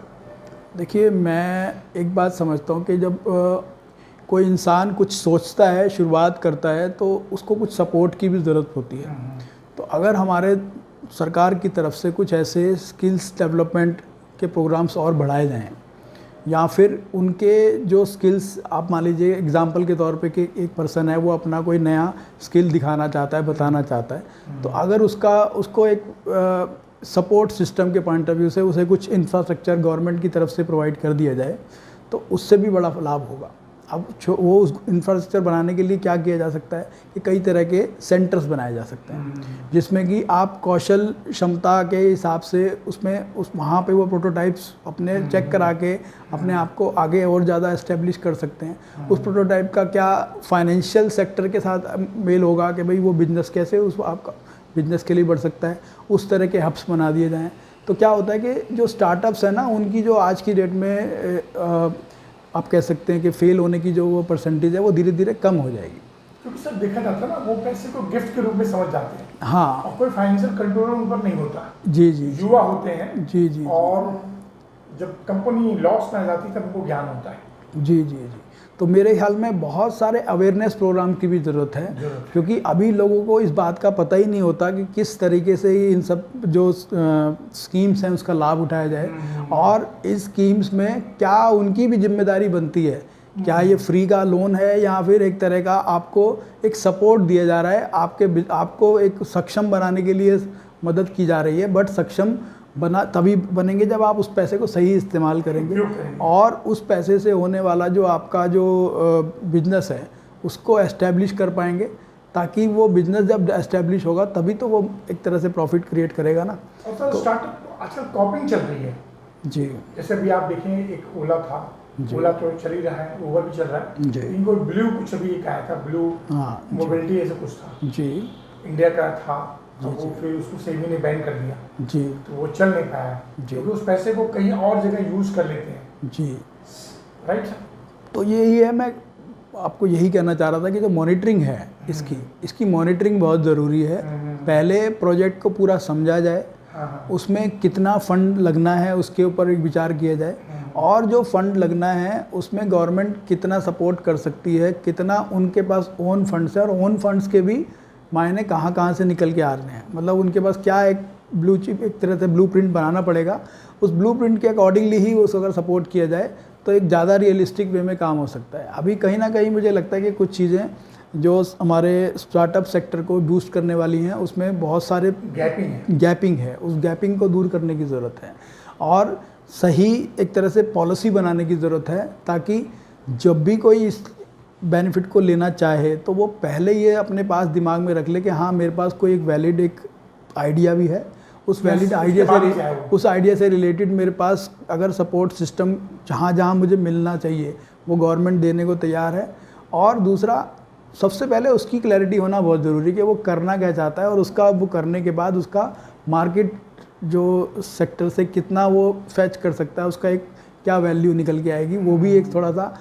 देखिए, मैं एक बात समझता हूँ कि जब कोई इंसान कुछ सोचता है, शुरुआत करता है, तो उसको कुछ सपोर्ट की भी ज़रूरत होती है। तो अगर हमारे सरकार की तरफ से कुछ ऐसे स्किल्स डेवलपमेंट के प्रोग्राम्स और बढ़ाए जाएं, या फिर उनके जो स्किल्स, आप मान लीजिए एग्जांपल के तौर पे कि एक पर्सन है वो अपना कोई नया स्किल दिखाना चाहता है, बताना चाहता है, तो अगर उसको एक सपोर्ट सिस्टम के पॉइंट ऑफ व्यू से उसे कुछ इंफ्रास्ट्रक्चर गवर्नमेंट की तरफ से प्रोवाइड कर दिया जाए तो उससे भी बड़ा लाभ होगा। अब वो उस इंफ्रास्ट्रक्चर बनाने के लिए क्या किया जा सकता है कि कई तरह के सेंटर्स बनाए जा सकते हैं जिसमें कि आप कौशल क्षमता के हिसाब से वहाँ पे वो प्रोटोटाइप्स अपने चेक करा के अपने आप को आगे और ज़्यादा इस्टेब्लिश कर सकते हैं। उस प्रोटोटाइप का क्या फाइनेंशियल सेक्टर के साथ मेल होगा कि भाई वो बिजनेस कैसे उस आपका बिजनेस के लिए बढ़ सकता है, उस तरह के हब्स बना दिए जाएँ। तो क्या होता है कि जो स्टार्टअप्स है ना, उनकी जो आज की डेट में आप कह सकते हैं कि फेल होने की जो वो परसेंटेज है वो धीरे धीरे कम हो जाएगी। क्योंकि सर देखा जाता है ना, वो पैसे को गिफ्ट के रूप में समझ जाते हैं। हाँ, और कोई फाइनेंशियल कंट्रोल उन पर नहीं होता। जी जी युवा होते हैं। जी जी और जब कंपनी लॉस में आ जाती है तब उनको ज्ञान होता है। जी जी जी। तो मेरे ख्याल में बहुत सारे अवेयरनेस प्रोग्राम की भी ज़रूरत है, क्योंकि अभी लोगों को इस बात का पता ही नहीं होता कि किस तरीके से इन सब जो स्कीम्स हैं उसका लाभ उठाया जाए, और इस स्कीम्स में क्या उनकी भी जिम्मेदारी बनती है। क्या ये फ्री का लोन है या फिर एक तरह का आपको एक सपोर्ट दिया जा रहा है, आपको एक सक्षम बनाने के लिए मदद की जा रही है। बट सक्षम तभी बनेंगे जब आप उस पैसे को सही इस्तेमाल करेंगे, और उस पैसे से होने वाला जो आपका जो बिजनेस है उसको एस्टेब्लिश कर पाएंगे, ताकि वो बिजनेस जब एस्टेब्लिश होगा तभी तो वो एक तरह से प्रॉफिट क्रिएट करेगा ना। और सर स्टार्टअप आजकल कॉपिंग चल रही है। जी। जैसे अभी आप देखें, एक ओला था, ओला तो चल ही रहा है, उबर भी चल रहा है। जी। इनको ब्लू कुछ अभी एक आया था, ब्लू मोबिलिटी ऐसा कुछ था, जी इंडिया का था, तो वो फिर उसको सेबी ने बैन कर दिया। जी। तो वो चल नहीं पाया क्योंकि उस पैसे को कहीं और जगह यूज कर लेते हैं। जी। राइट। तो यही है, मैं आपको यही कहना चाह रहा था कि जो मॉनिटरिंग है इसकी मॉनिटरिंग बहुत ज़रूरी है। पहले प्रोजेक्ट को पूरा समझा जाए, उसमें कितना फंड लगना है उसके ऊपर एक विचार किया जाए, और जो फंड लगना है उसमें गवर्नमेंट कितना सपोर्ट कर सकती है, कितना उनके पास ओन फंड्स है, और ओन फंड्स के भी मायने कहाँ से निकल के आ रहे हैं। मतलब उनके पास क्या एक एक तरह से ब्लूप्रिंट बनाना पड़ेगा, उस ब्लूप्रिंट के अकॉर्डिंगली ही उसको अगर सपोर्ट किया जाए तो एक ज़्यादा रियलिस्टिक वे में काम हो सकता है। अभी कहीं ना कहीं मुझे लगता है कि कुछ चीज़ें जो हमारे स्टार्टअप सेक्टर को बूस्ट करने वाली हैं उसमें बहुत सारे गैपिंग है, उस गैपिंग को दूर करने की ज़रूरत है और सही एक तरह से पॉलिसी बनाने की ज़रूरत है, ताकि जब भी कोई इस बेनिफिट को लेना चाहे तो वो पहले ये अपने पास दिमाग में रख ले कि हाँ मेरे पास कोई एक वैलिड एक आइडिया भी है, उस वैलिड आइडिया से रिलेटेड मेरे पास अगर सपोर्ट सिस्टम जहाँ जहाँ मुझे मिलना चाहिए वो गवर्नमेंट देने को तैयार है। और दूसरा सबसे पहले उसकी क्लैरिटी होना बहुत ज़रूरी है कि वो करना क्या चाहता है और उसका वो करने के बाद उसका मार्केट जो सेक्टर से कितना वो फैच कर सकता है, उसका एक क्या वैल्यू निकल के आएगी, वो भी एक थोड़ा सा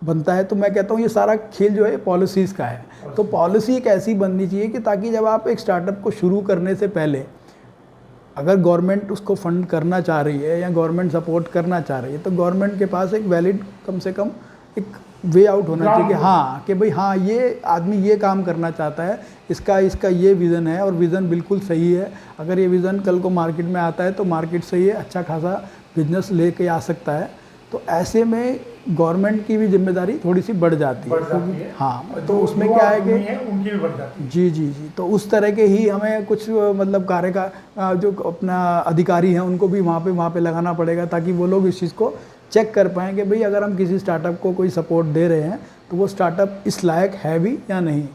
बनता है। तो मैं कहता हूँ ये सारा खेल जो है पॉलिसीज़ का है। तो पॉलिसी एक ऐसी बननी चाहिए कि ताकि जब आप एक स्टार्टअप को शुरू करने से पहले अगर गवर्नमेंट उसको फंड करना चाह रही है या गवर्नमेंट सपोर्ट करना चाह रही है तो गवर्नमेंट के पास एक वैलिड कम से कम एक वे आउट होना चाहिए कि हाँ कि भाई हाँ ये आदमी ये काम करना चाहता है, इसका ये विज़न है और विज़न बिल्कुल सही है। अगर ये विज़न कल को मार्केट में आता है तो मार्केट से ये अच्छा खासा बिजनेस लेके आ सकता है। तो ऐसे में गवर्नमेंट की भी जिम्मेदारी थोड़ी सी बढ़ जाती है। हाँ, तो उसमें क्या है कि उनकी भी बढ़ जाती है। जी, तो उस तरह के ही हमें कुछ मतलब कार्य का जो अपना अधिकारी हैं उनको भी वहाँ पे लगाना पड़ेगा, ताकि वो लोग इस चीज़ को चेक कर पाएँ कि भाई अगर हम किसी स्टार्टअप को कोई सपोर्ट दे रहे हैं तो वो स्टार्टअप इस लायक है भी या नहीं,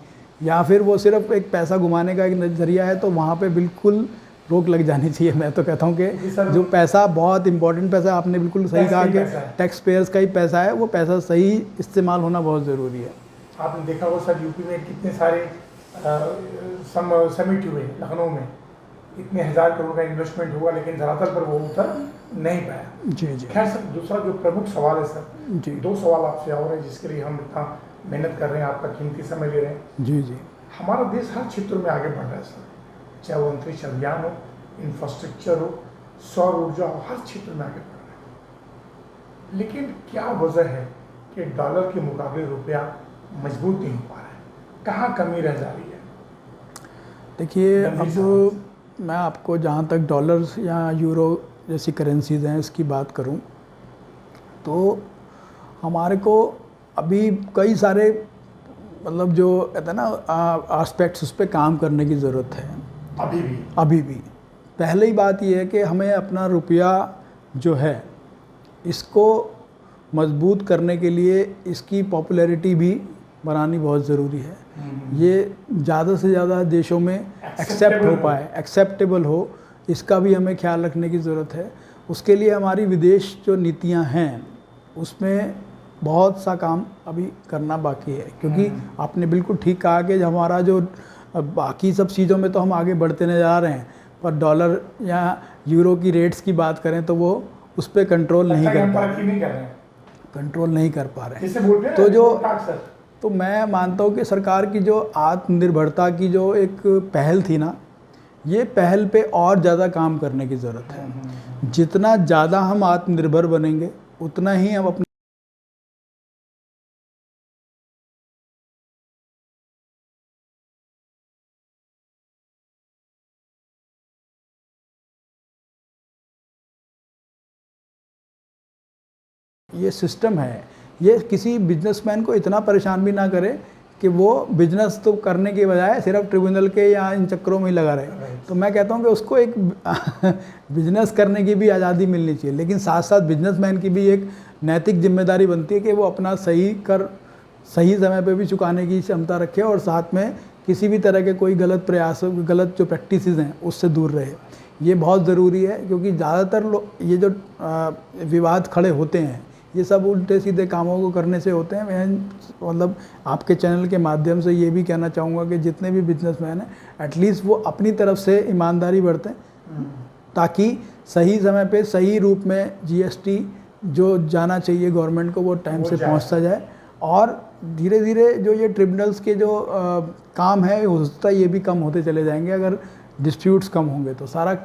या फिर वो सिर्फ एक पैसा घुमाने का एक नज़रिया है। तो वहाँ पे बिल्कुल रोक लग जानी चाहिए। मैं तो कहता हूँ कि जो पैसा बहुत इंपॉर्टेंट पैसा, आपने बिल्कुल सही कहा कि टैक्स पेयर्स का ही पैसा है, वो पैसा सही इस्तेमाल होना बहुत ज़रूरी है। आपने देखा होगा सर यूपी में कितने सारे समिट हुए, लखनऊ में इतने 1000 करोड़ का इन्वेस्टमेंट हुआ, लेकिन धरातल पर वो उतर नहीं पाया। जी। खैर सर, दूसरा जो प्रमुख सवाल है सर जी, 2 सवाल आपसे और है जिसके लिए हम इतना मेहनत कर रहे हैं, आपका कीमती समय ले रहे हैं। जी। हमारा देश हर क्षेत्र में आगे बढ़ रहा है सर, चाहे वो अंतरिक्ष अभियान हो, इंफ्रास्ट्रक्चर हो, सौर ऊर्जा हो, हर क्षेत्र में आगे बढ़ रहा है। लेकिन क्या वजह है कि डॉलर के मुकाबले रुपया मजबूत नहीं हो पा रहा है? कहाँ कमी रह जा रही है? देखिए, अब मैं आपको जहाँ तक डॉलर्स या यूरो जैसी करेंसीज़ हैं इसकी बात करूँ तो हमारे को अभी कई सारे मतलब जो कहते हैं ना एस्पेक्ट्स उस पर काम करने की ज़रूरत है अभी भी। पहली बात यह है कि हमें अपना रुपया जो है इसको मजबूत करने के लिए इसकी पॉपुलैरिटी भी बनानी बहुत ज़रूरी है। ये ज़्यादा से ज़्यादा देशों में एक्सेप्टेबल हो, इसका भी हमें ख्याल रखने की ज़रूरत है। उसके लिए हमारी विदेश जो नीतियां हैं उसमें बहुत सा काम अभी करना बाकी है, क्योंकि आपने बिल्कुल ठीक कहा कि हमारा जो बाकी सब चीज़ों में तो हम आगे बढ़ते नजर आ रहे हैं, पर डॉलर या यूरो की रेट्स की बात करें तो वो उस पर कंट्रोल नहीं कर पा रहे हैं। तो मैं मानता हूँ कि सरकार की जो आत्मनिर्भरता की जो एक पहल थी ना, ये पहल पे और ज़्यादा काम करने की ज़रूरत है। जितना ज़्यादा हम आत्मनिर्भर बनेंगे उतना ही हम अपने ये सिस्टम है, ये किसी बिजनेसमैन को इतना परेशान भी ना करे कि वो बिजनेस तो करने के बजाय सिर्फ ट्रिब्यूनल के या इन चक्करों में ही लगा रहे। तो मैं कहता हूँ कि उसको एक बिजनेस करने की भी आज़ादी मिलनी चाहिए, लेकिन साथ साथ बिजनेसमैन की भी एक नैतिक जिम्मेदारी बनती है कि वो अपना सही समय पे भी चुकाने की क्षमता रखे और साथ में किसी भी तरह के कोई गलत प्रयास, गलत जो प्रैक्टिसेस हैं उससे दूर रहे। ये बहुत ज़रूरी है, क्योंकि ज़्यादातर ये जो विवाद खड़े होते हैं ये सब उल्टे सीधे कामों को करने से होते हैं। मैं मतलब आपके चैनल के माध्यम से ये भी कहना चाहूँगा कि जितने भी बिजनेसमैन हैं एटलीस्ट वो अपनी तरफ से ईमानदारी बरतें, ताकि सही समय पे सही रूप में जीएसटी जो जाना चाहिए गवर्नमेंट को वो टाइम से पहुँचता जाए। और धीरे धीरे जो ये ट्रिब्यूनल्स के जो काम है हो सकता है ये भी कम होते चले जाएंगे। अगर डिस्प्यूट्स कम होंगे तो सारा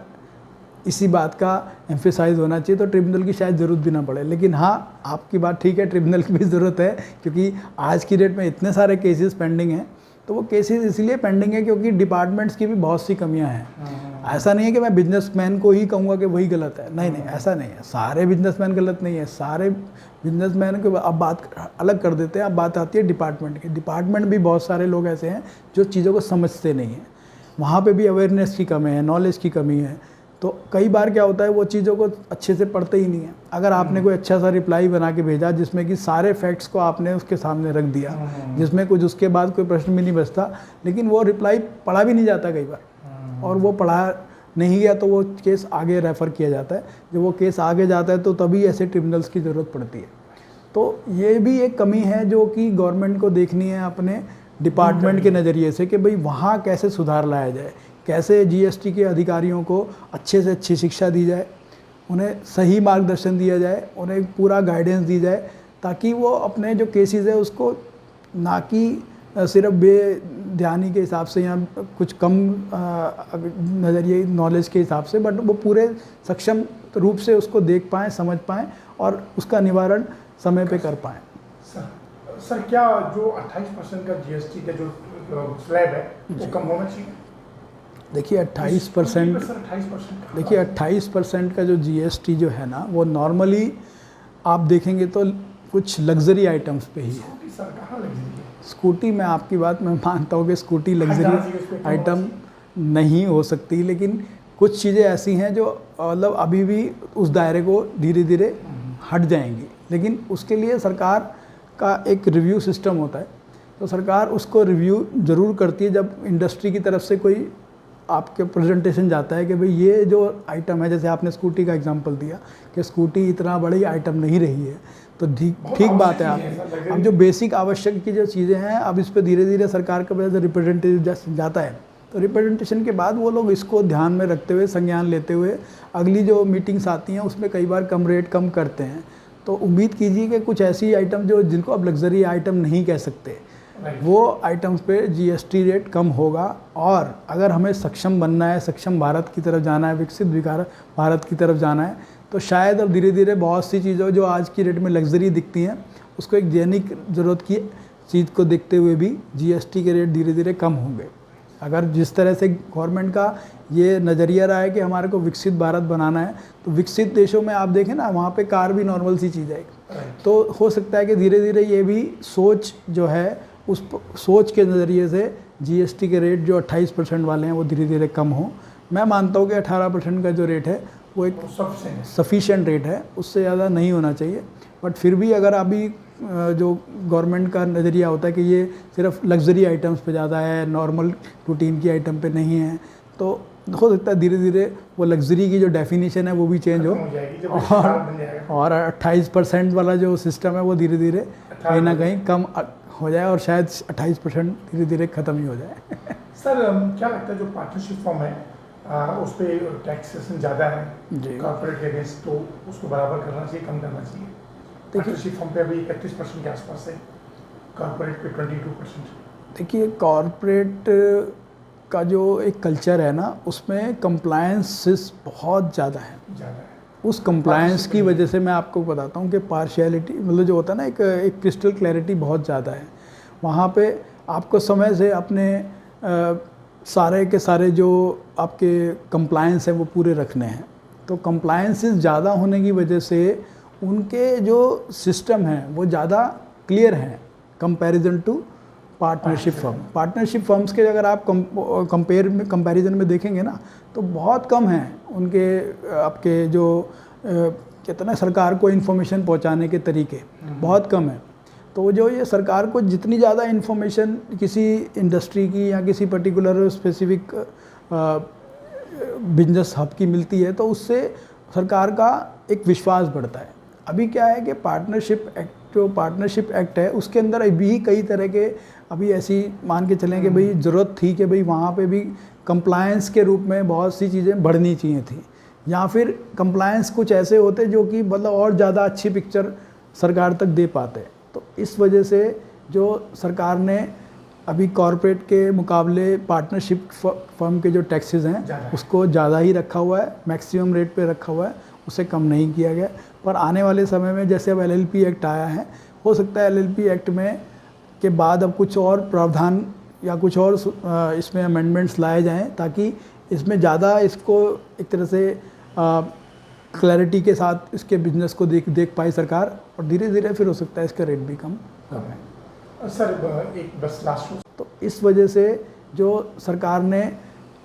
इसी बात का एम्फेसाइज होना चाहिए, तो ट्रिब्यूनल की शायद ज़रूरत भी ना पड़े। लेकिन हाँ, आपकी बात ठीक है, ट्रिब्यूनल की भी ज़रूरत है, क्योंकि आज की डेट में इतने सारे केसेस पेंडिंग हैं तो वो केसेस इसलिए पेंडिंग है क्योंकि डिपार्टमेंट्स की भी बहुत सी कमियां हैं। ऐसा नहीं है कि मैं बिजनेसमैन को ही कहूँगा कि वही गलत है, नहीं नहीं, ऐसा नहीं है। सारे बिजनेसमैन गलत नहीं है, सारे बिजनेसमैन को अब बात अलग कर देते हैं। अब बात आती है डिपार्टमेंट की। डिपार्टमेंट भी बहुत सारे लोग ऐसे हैं जो चीज़ों को समझते नहीं हैं, वहाँ पे भी अवेयरनेस की कमी है, नॉलेज की कमी है। तो कई बार क्या होता है, वो चीज़ों को अच्छे से पढ़ते ही नहीं है। अगर आपने कोई अच्छा सा रिप्लाई बना के भेजा जिसमें कि सारे फैक्ट्स को आपने उसके सामने रख दिया, जिसमें कुछ उसके बाद कोई प्रश्न भी नहीं बचता, लेकिन वो रिप्लाई पढ़ा भी नहीं जाता कई बार, और वो पढ़ा नहीं गया तो वो केस आगे रेफ़र किया जाता है। जब वो केस आगे जाता है तो तभी ऐसे ट्रिब्यूनल्स की ज़रूरत पड़ती है। तो ये भी एक कमी है जो कि गवर्नमेंट को देखनी है अपने डिपार्टमेंट के नज़रिए से, कि भाई वहाँ कैसे सुधार लाया जाए, कैसे जीएसटी के अधिकारियों को अच्छे से अच्छी शिक्षा दी जाए, उन्हें सही मार्गदर्शन दिया जाए, उन्हें पूरा गाइडेंस दी जाए, ताकि वो अपने जो केसेस है उसको ना कि सिर्फ बेध्यानी के हिसाब से या कुछ कम नज़रिए नॉलेज के हिसाब से, बट वो पूरे सक्षम रूप से उसको देख पाएँ, समझ पाएँ और उसका निवारण समय पे कर पाएँ। सर क्या जो 28% का जीएसटी का जो स्लैब है वो कम होना चाहिए? देखिए 28%, देखिए 28% का जो जीएसटी जो है ना, वो नॉर्मली आप देखेंगे तो कुछ लग्जरी आइटम्स पे ही है। सर कहाँ लग्जरी है? स्कूटी, मैं आपकी बात मैं मानता हूँ कि स्कूटी लग्जरी आइटम नहीं हो सकती, लेकिन कुछ चीज़ें ऐसी हैं जो मतलब अभी भी उस दायरे को धीरे धीरे हट जाएंगी, लेकिन उसके लिए सरकार का एक रिव्यू सिस्टम होता है। तो सरकार उसको रिव्यू ज़रूर करती है जब इंडस्ट्री की तरफ से कोई आपके प्रेजेंटेशन जाता है कि भाई ये जो आइटम है, जैसे आपने स्कूटी का एग्जांपल दिया कि स्कूटी इतना बड़ी आइटम नहीं रही है, तो ठीक बात है। आप अब जो बेसिक आवश्यक की जो चीज़ें हैं, अब इस पर धीरे धीरे सरकार का वजह से रिप्रेजेंटेशन जाता है, तो रिप्रेजेंटेशन के बाद वो लोग इसको ध्यान में रखते हुए, संज्ञान लेते हुए अगली जो मीटिंग्स आती हैं उसमें कई बार रेट कम करते हैं। तो उम्मीद कीजिए कि कुछ ऐसी आइटम जो जिनको अब लग्जरी आइटम नहीं कह सकते, वो आइटम्स पे जीएसटी रेट कम होगा। और अगर हमें सक्षम बनना है, सक्षम भारत की तरफ जाना है, विकसित भारत की तरफ जाना है, तो शायद अब धीरे धीरे बहुत सी चीज़ों जो आज की रेट में लग्जरी दिखती हैं, उसको एक दैनिक ज़रूरत की चीज़ को देखते हुए भी जीएसटी के रेट धीरे धीरे कम होंगे। अगर जिस तरह से गवर्नमेंट का ये नज़रिया रहा है कि हमारे को विकसित भारत बनाना है, तो विकसित देशों में आप देखें ना, वहाँ पे कार भी नॉर्मल सी चीज़ है। तो हो सकता है कि धीरे धीरे ये भी सोच जो है, उस सोच के नज़रिए से जीएसटी के रेट जो 28% वाले हैं वो धीरे धीरे कम हो। मैं मानता हूँ कि 18% का जो रेट है वो एक सफिशिएंट रेट है, उससे ज़्यादा नहीं होना चाहिए। बट फिर भी अगर अभी जो गवर्नमेंट का नज़रिया होता है कि ये सिर्फ लग्जरी आइटम्स पे ज़्यादा है, नॉर्मल रूटीन की आइटम पे नहीं है, तो हो सकता है धीरे धीरे वो लग्जरी की जो डेफिनेशन है वो भी चेंज हो, और 28% वाला जो सिस्टम है वो धीरे धीरे कहीं ना कहीं कम हो जाए, और शायद 28% धीरे धीरे ख़त्म ही हो जाए। सर क्या लगता है जो पार्टनरशिप फॉर्म है उस पर टैक्सेशन ज़्यादा है कॉर्पोरेट के अगेंस्ट, तो उसको बराबर करना चाहिए, कम करना चाहिए? पार्टनरशिप फॉर्म पे अभी 31% के आसपास है, कॉर्पोरेट पे 22%। देखिए कॉर्पोरेट का जो एक कल्चर है ना, उसमें कंप्लायंसेस बहुत ज़्यादा है। उस कंप्लायंस की वजह से मैं आपको बताता हूँ कि पार्शियलिटी मतलब जो होता है ना, एक क्रिस्टल क्लैरिटी बहुत ज़्यादा है। वहाँ पे आपको समय से अपने सारे के सारे जो आपके कंप्लायंस हैं वो पूरे रखने हैं। तो कंप्लायंसेस ज़्यादा होने की वजह से उनके जो सिस्टम हैं वो ज़्यादा क्लियर हैं comparison to partnership firm. Partnership firms के अगर आप कंपैरिजन में देखेंगे ना, तो बहुत कम हैं उनके आपके जो कहते हैं ना सरकार को इन्फॉर्मेशन पहुंचाने के तरीके, बहुत कम है। तो जो ये सरकार को जितनी ज़्यादा इन्फॉर्मेशन किसी इंडस्ट्री की या किसी पर्टिकुलर स्पेसिफिक बिजनेस हब की मिलती है, तो उससे सरकार का एक विश्वास बढ़ता है। अभी क्या है कि पार्टनरशिप एक्ट है, उसके अंदर अभी कई तरह के अभी ऐसी मान के चलें कि भाई ज़रूरत थी कि भाई वहाँ पे भी कंप्लायंस के रूप में बहुत सी चीज़ें बढ़नी चाहिए थी, या फिर कंप्लायंस कुछ ऐसे होते जो कि मतलब और ज़्यादा अच्छी पिक्चर सरकार तक दे पाते। तो इस वजह से जो सरकार ने अभी कॉरपोरेट के मुकाबले पार्टनरशिप फर्म के जो टैक्सेस हैं उसको ज़्यादा ही रखा हुआ है, मैक्सिमम रेट पे रखा हुआ है, उसे कम नहीं किया गया। पर आने वाले समय में जैसे अब LLP एक्ट आया है, हो सकता है LLP एक्ट में के बाद अब कुछ और प्रावधान या कुछ और इसमें अमेंडमेंट्स लाए जाएं ताकि इसमें ज़्यादा इसको एक तरह से क्लैरिटी के साथ इसके बिजनेस को देख पाए सरकार, और धीरे धीरे फिर हो सकता है इसका रेट भी कम कर पाए। सर एक बस लास्ट, तो इस वजह से जो सरकार ने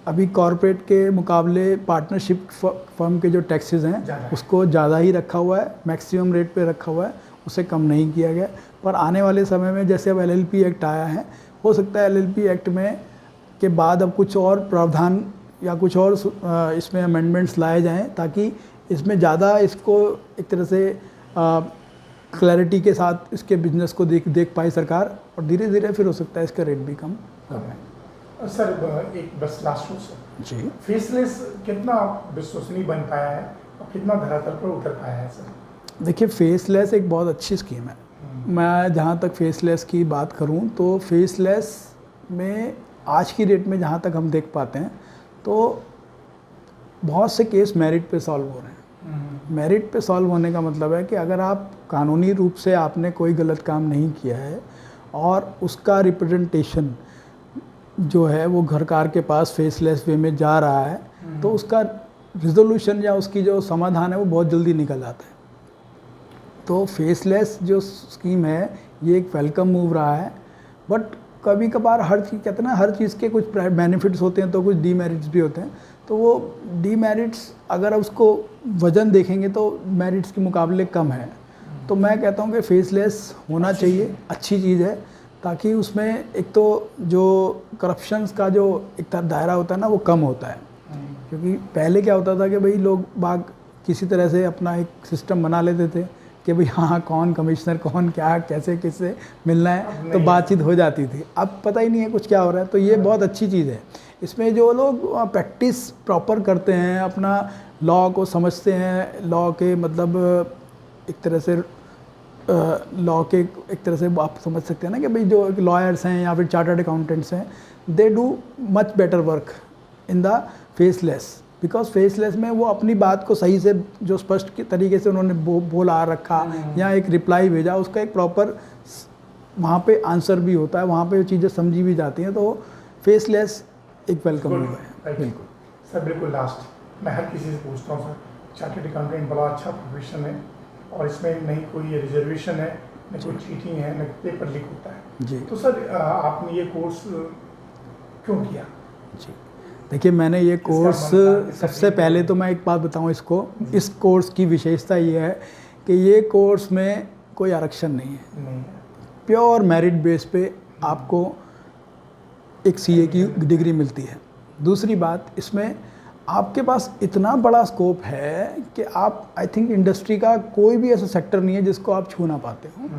अभी कॉरपोरेट के मुकाबले पार्टनरशिप फर्म के जो टैक्सेस हैं उसको ज़्यादा ही रखा हुआ है, मैक्सिमम रेट पे रखा हुआ है, उसे कम नहीं किया गया। पर आने वाले समय में जैसे अब LLP एक्ट आया है, हो सकता है LLP एक्ट में के बाद अब कुछ और प्रावधान या कुछ और इसमें अमेंडमेंट्स लाए जाएं ताकि इसमें ज़्यादा इसको एक तरह से क्लैरिटी के साथ इसके बिजनेस को देख पाए सरकार, और धीरे धीरे फिर हो सकता है इसका रेट भी कम कर पाए। सर एक बस लास्ट सर जी, फेसलेस कितना विश्वसनीय बन पाया है और कितना धरातल पर उतर पाया है सर? देखिए फेसलेस एक बहुत अच्छी स्कीम है। मैं जहाँ तक फेसलेस की बात करूँ तो फेसलेस में आज की डेट में जहाँ तक हम देख पाते हैं तो बहुत से केस मेरिट पे सॉल्व हो रहे हैं। मेरिट पे सॉल्व होने का मतलब है कि अगर आप कानूनी रूप से आपने कोई गलत काम नहीं किया है और उसका रिप्रेजेंटेशन जो है वो घरकार के पास फेसलेस वे में जा रहा है तो उसका रिजोल्यूशन या उसकी जो समाधान है वो बहुत जल्दी निकल जाता है। तो फेसलेस जो स्कीम है ये एक वेलकम मूव रहा है, बट कभी कभार हर चीज़ कहते हैं ना, हर चीज़ के कुछ बेनिफिट्स होते हैं तो कुछ डीमेरिट्स भी होते हैं। तो वो डीमेरिट्स अगर उसको वजन देखेंगे तो मेरिट्स के मुकाबले कम है। तो मैं कहता हूँ कि फेसलेस होना चाहिए, अच्छी चीज़ है, ताकि उसमें एक तो जो करप्शंस का जो एक दायरा होता है ना वो कम होता है। क्योंकि पहले क्या होता था कि भाई लोग बाग किसी तरह से अपना एक सिस्टम बना लेते थे कि भाई हाँ कौन कमिश्नर, कौन क्या, कैसे किससे मिलना है, तो बातचीत हो जाती थी। अब पता ही नहीं है कुछ क्या हो रहा है। तो ये बहुत अच्छी चीज़ है। इसमें जो लोग प्रैक्टिस प्रॉपर करते हैं, अपना लॉ को समझते हैं, लॉ के मतलब एक तरह से लॉ के एक तरह से आप समझ सकते हैं ना कि भाई जो लॉयर्स हैं या फिर चार्टर्ड अकाउंटेंट्स हैं, they do much better work in the faceless, because faceless में वो अपनी बात को सही से जो स्पष्ट तरीके से उन्होंने बोला रखा या एक रिप्लाई भेजा, उसका एक प्रॉपर वहाँ पे आंसर भी होता है, वहाँ पे चीज़ें समझी भी जाती हैं। तो फेसलेस एक वेलकम मूव है। बिल्कुल सर, बिल्कुल लास्ट मैं हर किसी से पूछता हूँ सर, चार्टर्ड अकाउंटेंट बड़ा अच्छा प्रोफेशन है और इसमें नहीं कोई रिजर्वेशन है, न कोई चीटिंग है, न पेपर लीक होता है जी। तो सर आपने ये कोर्स क्यों किया? जी देखिए, मैंने ये कोर्स सबसे पहले तो मैं एक बात बताऊं इसको, इस कोर्स की विशेषता ये है कि ये कोर्स में कोई आरक्षण नहीं है। प्योर मेरिट बेस पे आपको एक सीए की डिग्री मिलती है। दूसरी बात, इसमें आपके पास इतना बड़ा स्कोप है कि आप आई थिंक इंडस्ट्री का कोई भी ऐसा सेक्टर नहीं है जिसको आप छू ना पाते हो।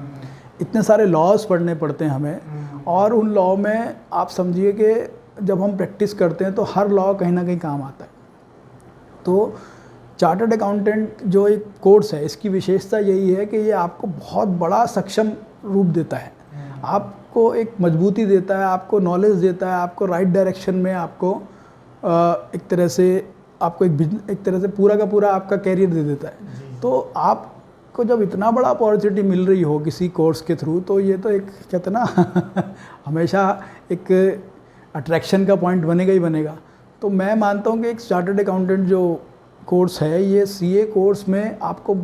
इतने सारे लॉज पढ़ने पड़ते हैं हमें, और उन लॉ में आप समझिए कि जब हम प्रैक्टिस करते हैं तो हर लॉ कहीं ना कहीं काम आता है। तो चार्टर्ड अकाउंटेंट जो एक कोर्स है, इसकी विशेषता यही है कि ये आपको बहुत बड़ा सक्षम रूप देता है, आपको एक मजबूती देता है, आपको नॉलेज देता है, आपको राइट डायरेक्शन में आपको एक तरह से आपको एक तरह से पूरा का पूरा आपका कैरियर दे देता है। तो आपको जब इतना बड़ा अपॉर्चुनिटी मिल रही हो किसी कोर्स के थ्रू, तो ये तो एक कहते ना हमेशा एक अट्रैक्शन का पॉइंट बनेगा ही बनेगा। तो मैं मानता हूँ कि एक चार्टर्ड अकाउंटेंट जो कोर्स है, ये सीए कोर्स में आपको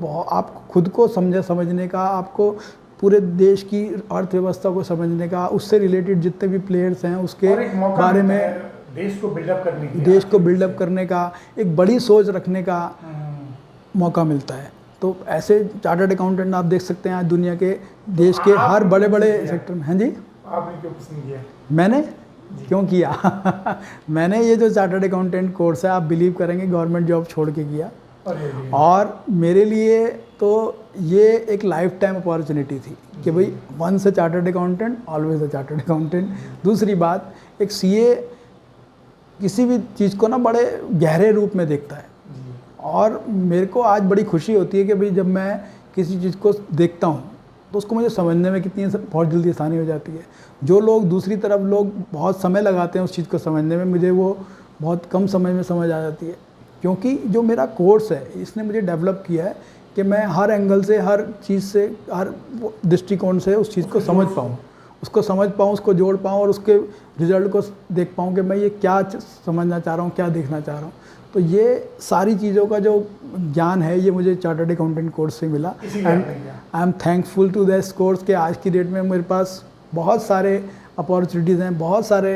खुद को समझने का, आपको पूरे देश की अर्थव्यवस्था को समझने का, उससे रिलेटेड जितने भी प्लेयर्स हैं उसके बारे में, देश को बिल्डअप करने का, एक बड़ी सोच रखने का मौका मिलता है। तो ऐसे चार्टर्ड अकाउंटेंट आप देख सकते हैं आज दुनिया के देश के हर बड़े बड़े सेक्टर में। हाँ जी, आपने क्यों पसंद किया? मैंने क्यों किया मैंने ये जो चार्टर्ड अकाउंटेंट कोर्स है, आप बिलीव करेंगे, गवर्नमेंट जॉब छोड़ के किया, और मेरे लिए तो ये एक लाइफ टाइम अपॉर्चुनिटी थी कि भाई once a chartered accountant always a chartered accountant. दूसरी बात, एक सीए किसी भी चीज़ को ना बड़े गहरे रूप में देखता है, और मेरे को आज बड़ी खुशी होती है कि भाई जब मैं किसी चीज़ को देखता हूँ तो उसको मुझे समझने में कितनी बहुत जल्दी आसानी हो जाती है। जो लोग दूसरी तरफ लोग बहुत समय लगाते हैं उस चीज़ को समझने में, मुझे वो बहुत कम समय में समझ आ जाती है, क्योंकि जो मेरा कोर्स है इसने मुझे डेवलप किया है कि मैं हर एंगल से, हर चीज़ से, हर दृष्टिकोण से उस चीज़ को समझ पाऊँ, उसको समझ पाऊँ, उसको जोड़ पाऊँ और उसके रिजल्ट को देख पाऊँ कि मैं ये क्या समझना चाह रहा हूँ, क्या देखना चाह रहा हूँ। तो ये सारी चीज़ों का जो ज्ञान है ये मुझे चार्टर्ड अकाउंटेंट कोर्स से मिला। And I am thankful to this course कि आज की डेट में मेरे पास बहुत सारे अपॉर्चुनिटीज़ हैं, बहुत सारे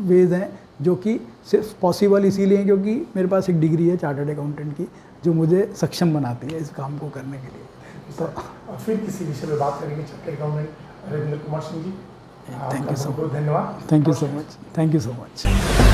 वेज हैं जो कि सिर्फ पॉसिबल इसीलिए हैं क्योंकि मेरे पास एक डिग्री है चार्टर्ड अकाउंटेंट की जो मुझे सक्षम बनाती है इस काम को करने के लिए। तो फिर किसी विषय में बात करेंगे chartered accountant Ravindra Kumar Singh ji. Thank you so much. धन्यवाद। Thank you so much. Thank you so much.